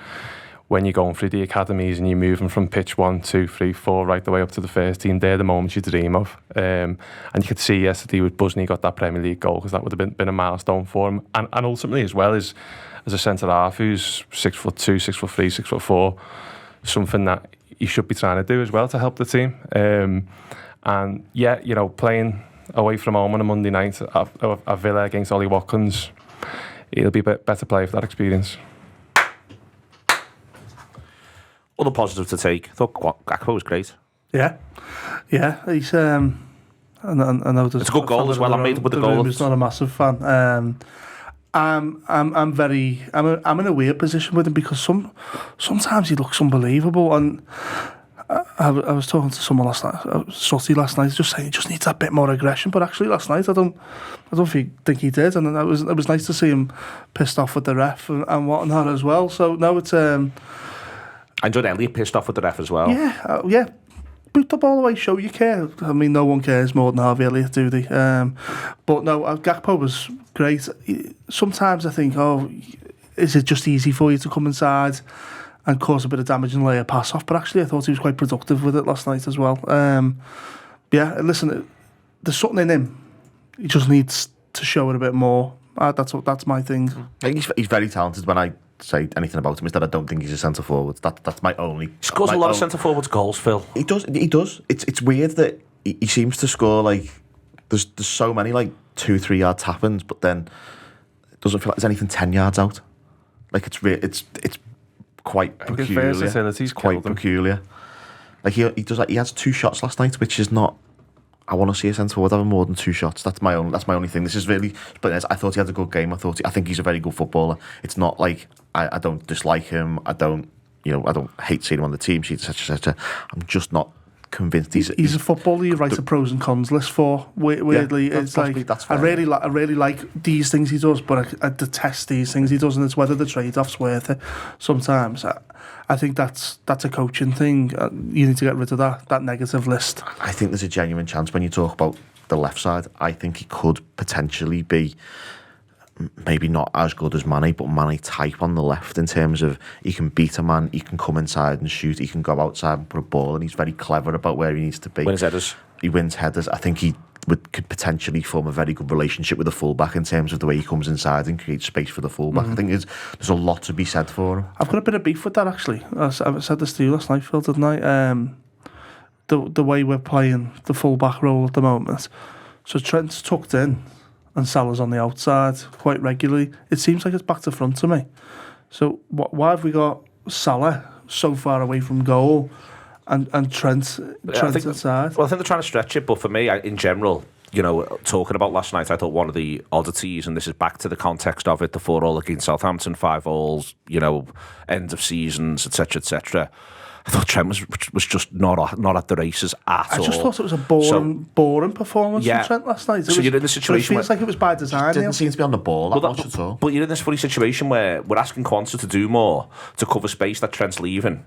[SPEAKER 4] when you're going through the academies and you're moving from pitch 1, 2, 3, 4 right the way up to the first team, they're the moments you dream of. And you could see yesterday with Busney got that Premier League goal, because that would have been a milestone for him. And ultimately as well as a centre half who's 6'2", 6'3", 6'4", something that he should be trying to do as well to help the team. And yeah, you know, playing away from home on a Monday night at Villa against Ollie Watkins, he'll be a better player for that experience.
[SPEAKER 1] Other positive to take. I thought Gakpo was great.
[SPEAKER 3] Yeah, he's I know
[SPEAKER 1] it's a good goal as well. I made with the goal.
[SPEAKER 3] He's not a massive fan. I'm in a weird position with him, because sometimes he looks unbelievable, and I was talking to someone last night, Sutty last night, just saying he just needs that bit more aggression. But actually last night I don't think he did, and it was nice to see him pissed off with the ref and whatnot as well. So no, it's
[SPEAKER 1] I enjoyed Elliot pissed off with the ref as well.
[SPEAKER 3] Yeah. Boot the ball away, show you care. I mean, no one cares more than Harvey Elliott, do they? But no, Gakpo was great. Sometimes I think, is it just easy for you to come inside and cause a bit of damage and lay a pass off? But actually, I thought he was quite productive with it last night as well. Yeah, listen, there's something in him. He just needs to show it a bit more. That's my thing.
[SPEAKER 2] I think he's very talented. When I say anything about him is that I don't think he's a centre forward. That's my only. He
[SPEAKER 1] scores a lot of centre forwards goals, Phil.
[SPEAKER 2] He does. It's weird that he seems to score like there's so many like 2-3 yard tap-ins, but then it doesn't feel like there's anything 10 yards out. Like it's quite peculiar.
[SPEAKER 4] It's
[SPEAKER 2] quite peculiar. Like he does. Like he has 2 shots last night, which is not. I want to see a centre forward having more than 2 shots. That's my only thing. This is really. But I thought he had a good game. I think he's a very good footballer. It's not like I don't dislike him. I don't hate seeing him on the team sheet, etc. I'm just not convinced he's
[SPEAKER 3] a footballer you write a pros and cons list for. Weirdly, it's like
[SPEAKER 2] that's
[SPEAKER 3] I really like these things he does, but I detest these things he does, and it's whether the trade-off's worth it. Sometimes I think that's a coaching thing. You need to get rid of that negative list.
[SPEAKER 2] I think there's a genuine chance when you talk about the left side. I think he could potentially be maybe not as good as Mane, but Mane type on the left in terms of he can beat a man, he can come inside and shoot, he can go outside and put a ball, and he's very clever about where he needs to be.
[SPEAKER 1] Wins headers.
[SPEAKER 2] He wins headers. I think he could potentially form a very good relationship with the fullback in terms of the way he comes inside and creates space for the fullback. I think there's a lot to be said for him.
[SPEAKER 3] I've got a bit of beef with that, actually. I said this to you last night, Phil, didn't I? The way we're playing the fullback role at the moment. So Trent's tucked in and Salah's on the outside quite regularly. It seems like it's back to front to me. So why have we got Salah so far away from goal and Trent inside?
[SPEAKER 1] Well, I think they're trying to stretch it, but for me, in general, talking about last night, I thought one of the oddities, and this is back to the context of it, the 4-4 against Southampton, 5-5, end of seasons, etc. I thought Trent was just not at the races at all.
[SPEAKER 3] I just thought it was a boring performance from Trent last night.
[SPEAKER 1] You're in the situation.
[SPEAKER 3] It feels like it was by design.
[SPEAKER 2] Didn't seem to be on the ball that much at all.
[SPEAKER 1] But you're in this funny situation where we're asking Quansah to do more to cover space that Trent's leaving,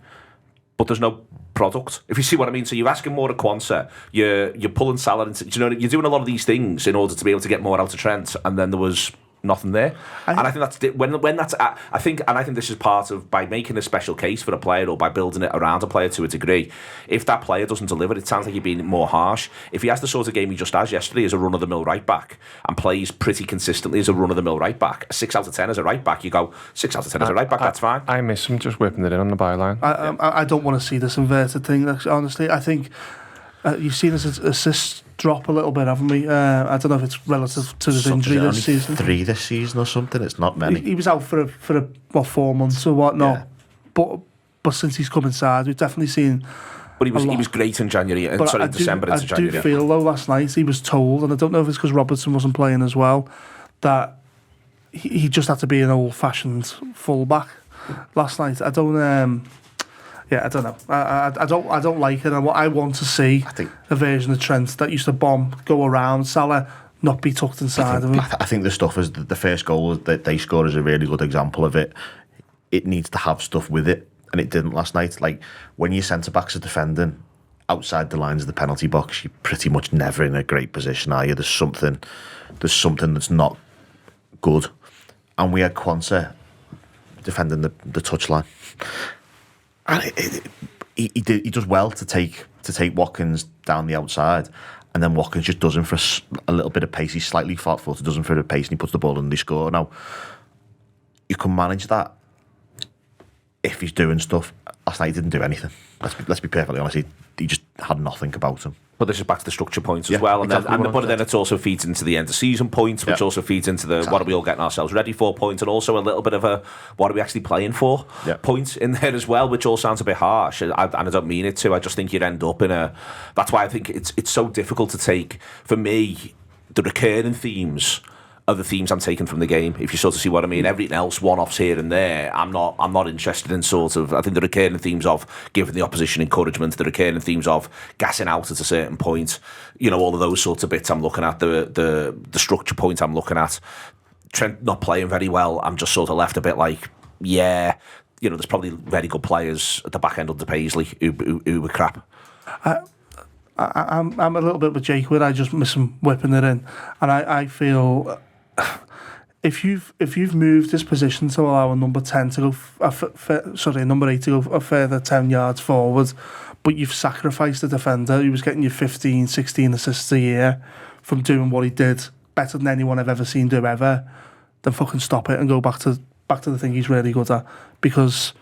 [SPEAKER 1] but there's no product. If you see what I mean. So you're asking more of Quansah. You're pulling Salah into. You're doing a lot of these things in order to be able to get more out of Trent, and then there was nothing there. And I think that's when that's. I think this is part of, by making a special case for a player or by building it around a player to a degree. If that player doesn't deliver, it sounds like you're being more harsh. If he has the sort of game he just has yesterday as a run-of-the-mill right back and plays pretty consistently as a run-of-the-mill right back, a 6 out of 10 as a right back, you go 6 out of 10 as a right back. That's fine.
[SPEAKER 4] I miss him just whipping it in on the byline.
[SPEAKER 3] I don't want to see this inverted thing. Honestly, I think you've seen his assists drop a little bit, haven't we? I don't know if it's relative to his injury this season.
[SPEAKER 2] 3 this season or something. It's not many.
[SPEAKER 3] He was out for 4 months or whatnot. Yeah. But since he's come inside, we've definitely seen.
[SPEAKER 1] But he was great in January. December into January.
[SPEAKER 3] I do feel though last night he was told, and I don't know if it's because Robertson wasn't playing as well, that he just had to be an old-fashioned fullback last night. I don't. I don't know. I don't like it. I want to see a version of Trent that used to go around Salah, not be tucked inside of him.
[SPEAKER 2] I think the stuff is the first goal that they scored is a really good example of it. It needs to have stuff with it, and it didn't last night. Like when your centre backs are defending outside the lines of the penalty box, you're pretty much never in a great position, are you? There's something that's not good, and we had Quansah defending the touchline. And he does well to take Watkins down the outside, and then Watkins just does him for a little bit of pace. He's slightly flat-footed, does him for a pace, and he puts the ball in, and they score. Now, you can manage that if he's doing stuff. Last night he didn't do anything. Let's be perfectly honest. He just had nothing about him.
[SPEAKER 1] But this is back to the structure points as well, but then it also feeds into the end of season points, which also feeds into the what are we all getting ourselves ready for point, and also a little bit of a what are we actually playing for point in there as well, which all sounds a bit harsh, and I don't mean it to. I just think you'd end up in a. That's why I think it's so difficult to take. For me, the recurring themes are the themes I'm taking from the game, if you sort of see what I mean. Everything else, one-offs here and there, I'm not interested in sort of. I think the recurring themes of giving the opposition encouragement, the recurring themes of gassing out at a certain point, all of those sorts of bits I'm looking at, the structure point I'm looking at. Trent not playing very well, I'm just sort of left a bit like, there's probably very good players at the back end under Paisley who were crap.
[SPEAKER 3] I'm a little bit with Jake where I just miss him whipping it in, and I feel if you've moved this position to allow a number 10 to go, number 8 to go a further 10 yards forward, but you've sacrificed the defender who was getting you 15, 16 assists a year from doing what he did better than anyone I've ever seen do ever, then fucking stop it and go back to the thing he's really good at, because.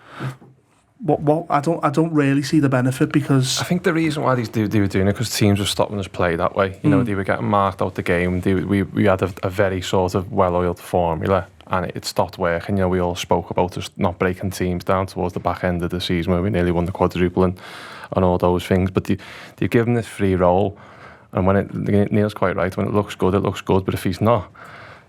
[SPEAKER 3] What I don't really see the benefit, because
[SPEAKER 4] I think the reason why they were doing it because teams were stopping us play that way. They were getting marked out the game. We had a very sort of well-oiled formula, and it stopped working. We all spoke about us not breaking teams down towards the back end of the season where we nearly won the quadruple and all those things. But they give him this free roll, and when Neil's quite right, when it looks good, it looks good. But if he's not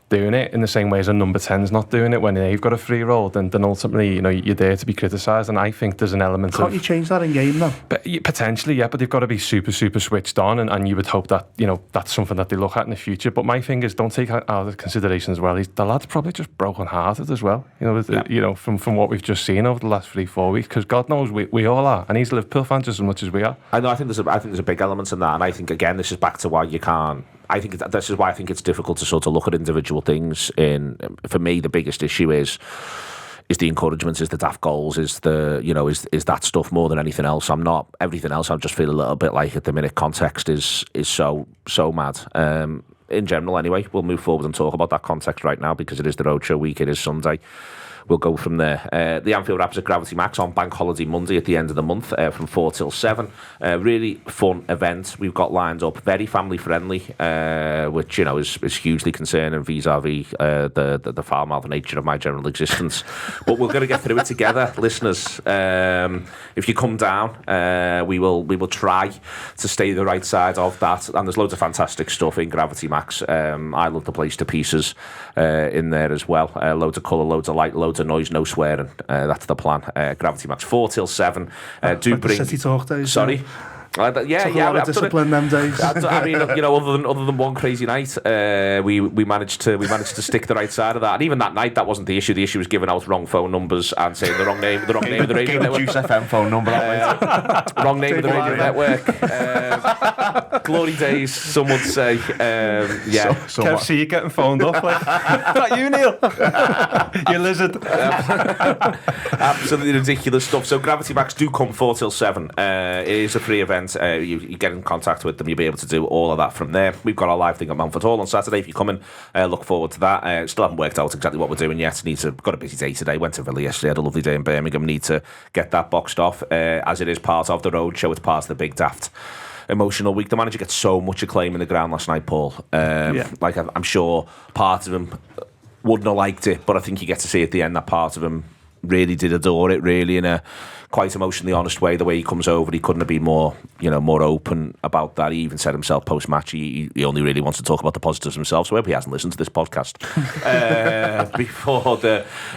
[SPEAKER 4] doing it in the same way as a number 10's not doing it when they've got a free roll, then ultimately, you're there to be criticised, and I think there's an element
[SPEAKER 3] Can't you change that in game though?
[SPEAKER 4] But potentially, yeah, but they've got to be super, super switched on, and you would hope that, that's something that they look at in the future. But my thing is, don't take out of consideration as well, the lad's probably just broken-hearted as well, from what we've just seen over the last 3-4 weeks, because God knows we all are, and he's a Liverpool fan just as much as we are.
[SPEAKER 1] I know, I think there's a big element in that, and I think, again, this is back to why you can't. This is why I think it's difficult to sort of look at individual things. For me, the biggest issue is the encouragement, is the daft goals, is the is that stuff more than anything else. Everything else. I just feel a little bit like at the minute context is so mad. In general, anyway, we'll move forward and talk about that context right now because it is the roadshow week. It is Sunday. We'll go from there. The Anfield Wrap is at Gravity Max on Bank Holiday Monday at the end of the month from 4 till 7. Really fun event we've got lined up. Very family friendly, which is hugely concerning vis-a-vis the foul-mouthed nature of my general existence. But we're going to get through it together, listeners. If you come down, we will try to stay the right side of that. And there's loads of fantastic stuff in Gravity Max. I love the place to pieces in there as well. Loads of colour, loads of light, loads of noise, no swearing. That's the plan. Gravity Max 4 till 7. Do bring
[SPEAKER 3] City Talk days.
[SPEAKER 1] Sorry.
[SPEAKER 3] Took a lot of discipline them days.
[SPEAKER 1] I mean, other than one crazy night, we managed to stick the right side of that. And even that night, that wasn't the issue. The issue was giving out wrong phone numbers and saying the wrong name of the radio network.
[SPEAKER 2] Juice FM phone number.
[SPEAKER 1] Wrong name of the radio network. Glory days, some would say.
[SPEAKER 4] Kev, see you getting phoned off. Like, is that you, Neil? You lizard.
[SPEAKER 1] Absolutely ridiculous stuff. So Gravity Max do come 4 till 7. It is a free event. You get in contact with them, you'll be able to do all of that from there. We've got our live thing at Mountford Hall on Saturday. If you come in, look forward to that. Still haven't worked out exactly what we're doing yet. Got a busy day today. Went to Villa yesterday, had a lovely day in Birmingham. Need to get that boxed off. As it is part of the roadshow, it's part of the big daft emotional week. The manager gets so much acclaim in the ground last night, Paul. Like I'm sure part of him wouldn't have liked it, but I think you get to see at the end that part of him really did adore it, really in a quite emotionally honest way. The way he comes over, he couldn't have been more open about that. He even said himself post-match he only really wants to talk about the positives himself, so I hope he hasn't listened to this podcast before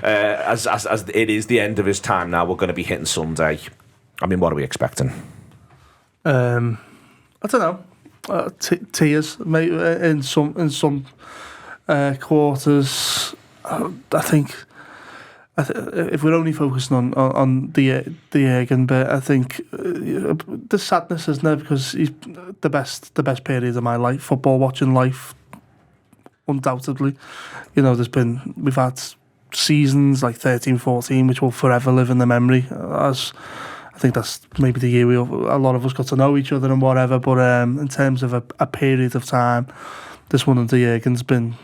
[SPEAKER 1] as it is the end of his time now. We're going to be hitting Sunday. I mean, what are we expecting?
[SPEAKER 3] I don't know. Tears maybe in some quarters. I think if we're only focusing on the Jurgen bit, I think the sadness, isn't there? Because he's the best period of my life, football watching life, undoubtedly. We've had seasons like 13-14, which will forever live in the memory. As I think that's maybe the year a lot of us got to know each other and whatever. But in terms of a period of time, this one under Jurgen's been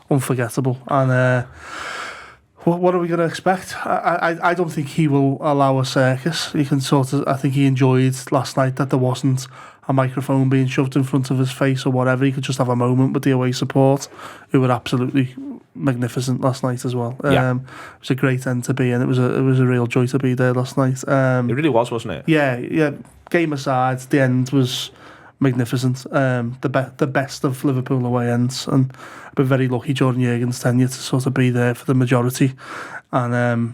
[SPEAKER 3] unforgettable. And what are we going to expect? I don't think he will allow a circus. He can I think he enjoyed last night that there wasn't a microphone being shoved in front of his face or whatever. He could just have a moment with the away support, who were absolutely magnificent last night as well. It was a great end to be in. It was a real joy to be there last night.
[SPEAKER 1] It really was, wasn't it?
[SPEAKER 3] Yeah. Game aside, the end was magnificent. The best of Liverpool away ends, and I've been very lucky during Jurgen's tenure to sort of be there for the majority. And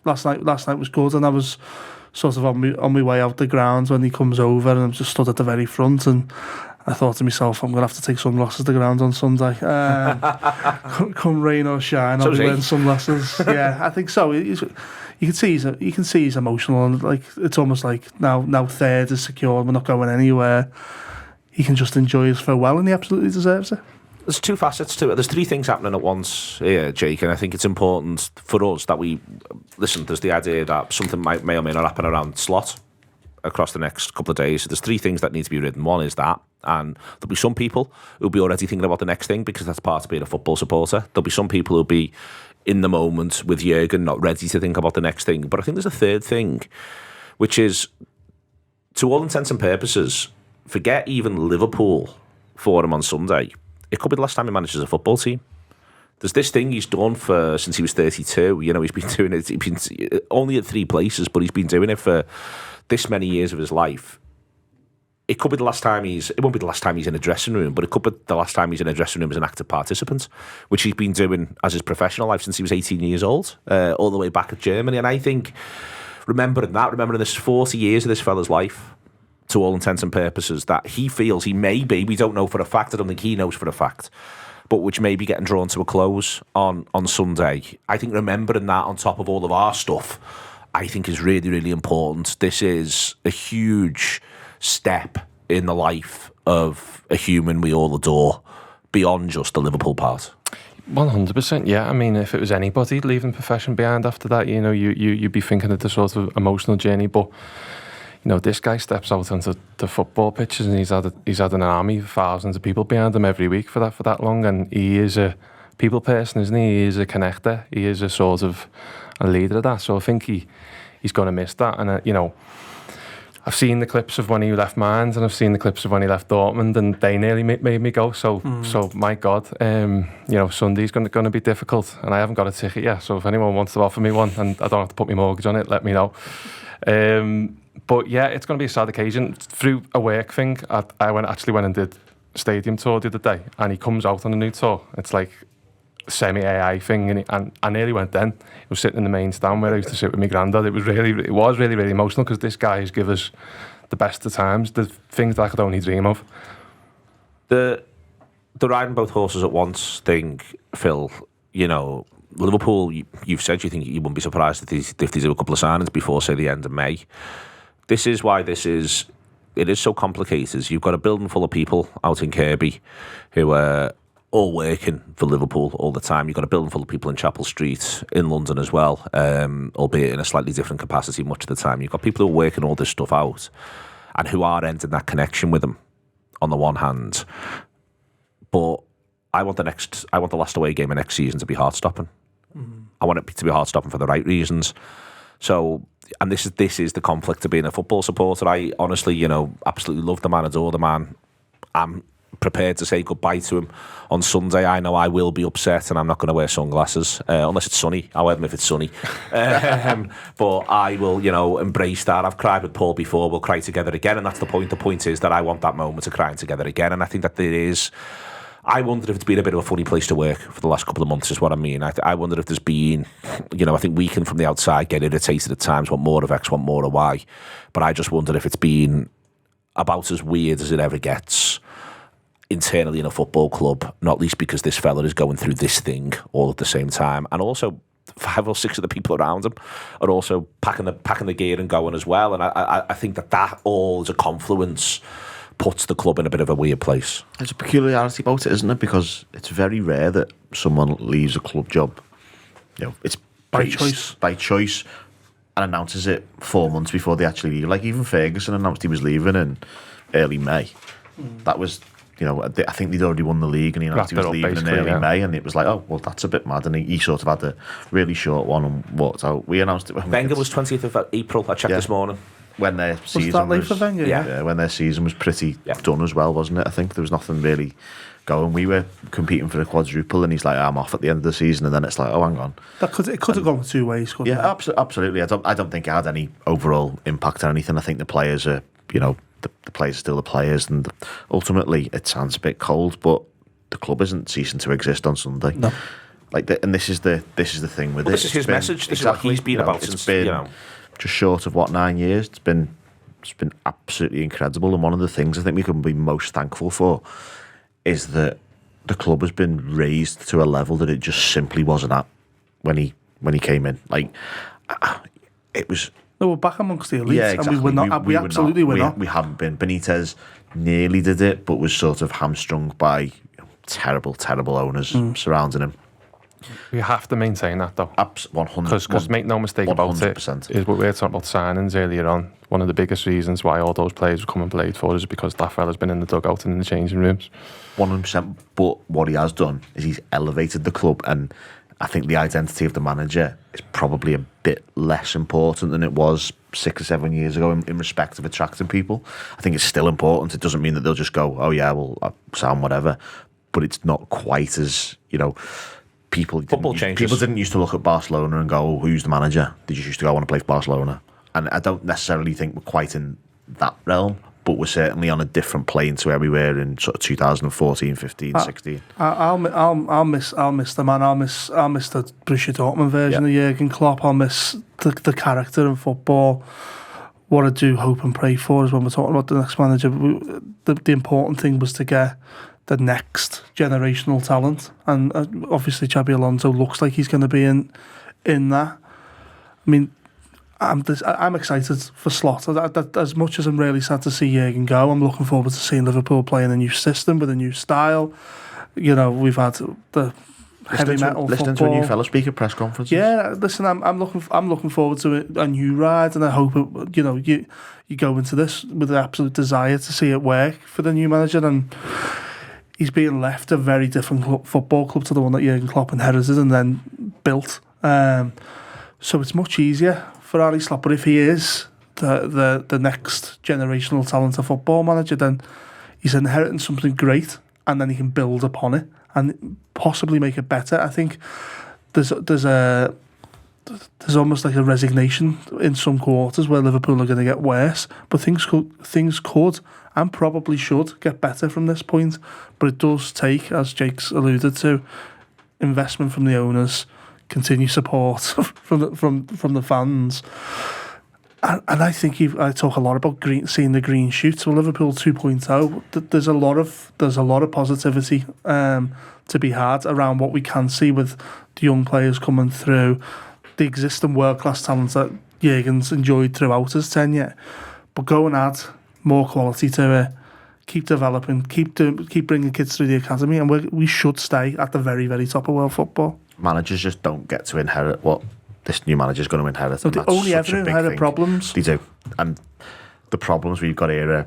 [SPEAKER 3] last night was good, and I was sort of on my way out the ground when he comes over, and I'm just stood at the very front, and I thought to myself, I'm going to have to take sunglasses to the ground on Sunday. Come rain or shine, I'll be wearing sunglasses. Yeah, I think so. You can see he's emotional, and like it's almost like now third is secure, we're not going anywhere. He can just enjoy his farewell, and he absolutely deserves it.
[SPEAKER 1] There's two facets to it. There's three things happening at once here, Jake, and I think it's important for us that we listen. There's the idea that something may or may not happen around slot across the next couple of days. So there's three things that need to be written. One is that, and there'll be some people who'll be already thinking about the next thing because that's part of being a football supporter. There'll be some people who'll be in the moment with Jurgen, not ready to think about the next thing. But I think there's a third thing, which is, to all intents and purposes, forget even Liverpool for him on Sunday. It could be the last time he manages a football team. There's this thing he's done since he was 32. You know, he's been doing it. He's been only at 3 places, but he's been doing it for this many years of his life. It could be the last time it won't be the last time he's in a dressing room, but it could be the last time he's in a dressing room as an active participant, which he's been doing as his professional life since he was 18 years old, all the way back at Germany. And I think remembering this 40 years of this fella's life, to all intents and purposes, that he feels he may be, we don't know for a fact, I don't think he knows for a fact, but which may be getting drawn to a close on Sunday. I think remembering that on top of all of our stuff, I think is really, really important. This is a huge step in the life of a human we all adore, beyond just the Liverpool part.
[SPEAKER 4] 100%, yeah. I mean, if it was anybody leaving the profession behind after that, you know, you'd be thinking of the sort of emotional journey, but you know, this guy steps out onto the football pitches and he's had an army of thousands of people behind him every week for that long, and he is a people person, isn't he? He is a connector. He is a sort of a leader of that. So I think he's going to miss that. And you know, I've seen the clips of when he left Mainz and I've seen the clips of when he left Dortmund, and they nearly made me go. So my God, you know, Sunday's going to be difficult, and I haven't got a ticket yet. So if anyone wants to offer me one and I don't have to put my mortgage on it, let me know. But yeah, it's going to be a sad occasion. Through a work thing, I went and did stadium tour the other day, and he comes out on a new tour. It's like a semi-AI thing, and I nearly went then. He was sitting in the main stand where I used to sit with my granddad. It was really, really emotional, because this guy has given us the best of times, the things that I could only dream of.
[SPEAKER 1] The riding both horses at once thing, Phil, you know, Liverpool, you've said you think you wouldn't be surprised if they do a couple of signings before, say, the end of May. This is why it is so complicated. You've got a building full of people out in Kirby who are all working for Liverpool all the time. You've got a building full of people in Chapel Street in London as well, albeit in a slightly different capacity much of the time. You've got people who are working all this stuff out and who are ending that connection with them on the one hand. But I want the last away game of next season to be heart-stopping. I want it to be heart-stopping for the right reasons. So, and this is the conflict of being a football supporter. I honestly, you know, absolutely love the man, adore the man. I'm prepared to say goodbye to him on Sunday. I know I will be upset, and I'm not going to wear sunglasses unless it's sunny. I'll wear them if it's sunny. But I will, you know, embrace that. I've cried with Paul before. We'll cry together again, and that's the point. The point is that I want that moment of crying together again, and I think that there is. I wondered if it's been a bit of a funny place to work for the last couple of months, is what I mean. I wondered if there's been, you know, I think we can from the outside get irritated at times, want more of X, want more of Y. But I just wondered if it's been about as weird as it ever gets internally in a football club, not least because this fella is going through this thing all at the same time. And also 5 or 6 of the people around him are also packing the gear and going as well. And I think that all is a confluence. puts the club in a bit of a weird place.
[SPEAKER 2] There's a peculiarity about it, isn't it? Because it's very rare that someone leaves a club job. It's
[SPEAKER 3] By choice.
[SPEAKER 2] By choice, and announces it 4 months before they actually leave. Like even Ferguson announced he was leaving in early May. That was, I think they'd already won the league, and he announced he was leaving in early May, and it was like, oh well, that's a bit mad. And he sort of had a really short one and walked out. We announced it.
[SPEAKER 1] Wenger was 20th of April. I checked this morning.
[SPEAKER 2] When their season
[SPEAKER 3] was that late for Wenger?
[SPEAKER 2] Yeah, when their season was pretty done as well, wasn't it? I think there was nothing really going. We were competing for the quadruple, and he's like, I'm off at the end of the season, and then it's like, oh, hang on.
[SPEAKER 3] It could have gone 2 ways, couldn't it?
[SPEAKER 2] Yeah, absolutely. I don't think it had any overall impact on anything. I think the players are, the players are still the players, and ultimately it sounds a bit cold, but the club isn't ceasing to exist on Sunday.
[SPEAKER 3] No.
[SPEAKER 2] And this is the thing with it.
[SPEAKER 1] This is his message. This is what he's been about since,
[SPEAKER 2] just short of 9 years. It's been absolutely incredible, and one of the things I think we can be most thankful for is that the club has been raised to a level that it just simply wasn't at when he came in. Like it was.
[SPEAKER 3] No, we're back amongst the elite,
[SPEAKER 2] Yeah, exactly.
[SPEAKER 3] and we were not. We absolutely were not.
[SPEAKER 2] We haven't been. Benitez nearly did it, but was sort of hamstrung by terrible owners surrounding him.
[SPEAKER 4] We have to maintain that, though.
[SPEAKER 2] 100%.
[SPEAKER 4] Because make no mistake about it, is what we were talking about signings earlier on. One of the biggest reasons why all those players have come and played for us is because that fella's been in the dugout and in the changing rooms.
[SPEAKER 2] 100%. But what he has done is he's elevated the club, and I think the identity of the manager is probably a bit less important than it was 6 or 7 years ago in respect of attracting people. I think it's still important. It doesn't mean that they'll just go, oh yeah, well, I sound whatever. But it's not quite as, people didn't used to look at Barcelona and go, oh, who's the manager? They just used to go, I want to play for Barcelona. And I don't necessarily think we're quite in that realm, but we're certainly on a different plane to where we were in sort of 2014, 15, 16.
[SPEAKER 3] I'll miss the man. I'll miss the Borussia Dortmund version of Jurgen Klopp. I'll miss the character in football. What I do hope and pray for is when we're talking about the next manager, the important thing was to get the next generational talent, and obviously Xabi Alonso looks like he's going to be in that. I mean, I'm excited for Slot. As much as I'm really sad to see Jurgen go, I'm looking forward to seeing Liverpool playing a new system with a new style. We've had the heavy metal
[SPEAKER 2] listening
[SPEAKER 3] football.
[SPEAKER 2] To a new fellow speaker press conferences.
[SPEAKER 3] Yeah, listen, I'm looking forward to a new ride, and I hope you go into this with the absolute desire to see it work for the new manager. And he's being left a very different football club to the one that Jurgen Klopp inherited and then built. So it's much easier for Arne Slot. But if he is the next generational talent of football manager, then he's inheriting something great, and then he can build upon it and possibly make it better. I think there's almost like a resignation in some quarters where Liverpool are going to get worse, but things could and probably should get better from this point. But it does take, as Jake's alluded to, investment from the owners, continued support from the fans. And I think I talk a lot about seeing the green shoots. Well, Liverpool 2.0, there's a lot of positivity to be had around what we can see with the young players coming through, the existing world-class talents that Jurgen's enjoyed throughout his tenure. But go and add more quality to it, keep developing, keep bringing kids through the academy, and we should stay at the very, very top of world football.
[SPEAKER 2] Managers just don't get to inherit what this new manager's going to inherit.
[SPEAKER 3] No, they only ever inherit problems.
[SPEAKER 2] They do. And the problems we've got here are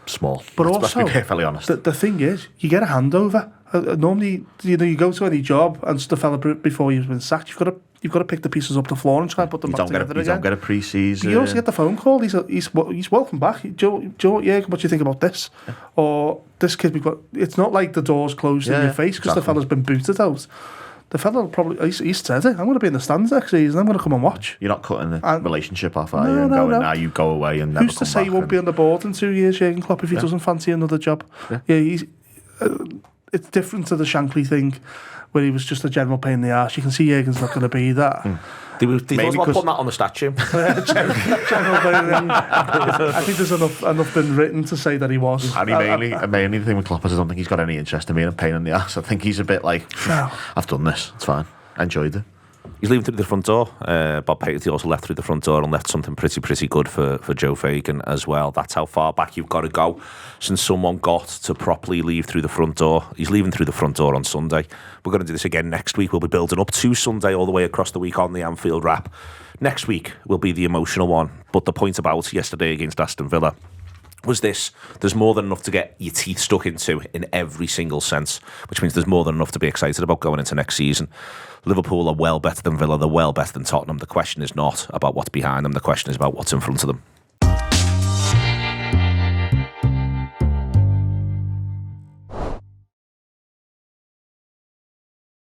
[SPEAKER 2] small.
[SPEAKER 3] But
[SPEAKER 2] let's
[SPEAKER 3] also,
[SPEAKER 2] be perfectly honest.
[SPEAKER 3] The thing is, you get a handover. Normally, you go to any job and the fella before you've been sacked, you've got to pick the pieces up the floor and try and put them back together again.
[SPEAKER 2] You don't get a pre-season.
[SPEAKER 3] You also get the phone call. He's welcome back. Joe, yeah, what do you think about this? Yeah. Or this kid we've got. It's not like the door's closed in your face because the fella's been booted out. The fella probably, he's said it, I'm going to be in the stands next season, I'm going to come and watch.
[SPEAKER 2] You're not cutting the relationship off, are you? No. You go away and never
[SPEAKER 3] Who's to say he won't be on the board in 2 years, Jurgen Klopp, if he doesn't fancy another job? Yeah, it's different to the Shankly thing, where he was just a general pain in the arse. You can see Jurgen's not going to be that.
[SPEAKER 1] They thought about putting that on the statue.
[SPEAKER 2] I
[SPEAKER 3] think there's enough been written to say that he was.
[SPEAKER 2] And mainly the thing with Klopp is I don't think he's got any interest in being a pain in the ass. I think he's a bit like, I've done this, it's fine. I enjoyed it.
[SPEAKER 1] He's leaving through the front door. Bob Paisley also left through the front door and left something pretty good for Joe Fagan as well. That's how far back you've got to go since someone got to properly leave through the front door. He's leaving through the front door on Sunday. We're going to do this again next week. We'll be building up to Sunday all the way across the week on the Anfield Wrap. Next week will be the emotional one. But the point about yesterday against Aston Villa was this: there's more than enough to get your teeth stuck into in every single sense, which means there's more than enough to be excited about going into next season. Liverpool are well better than Villa, they're well better than Tottenham. The question is not about what's behind them, the question is about what's in front of them.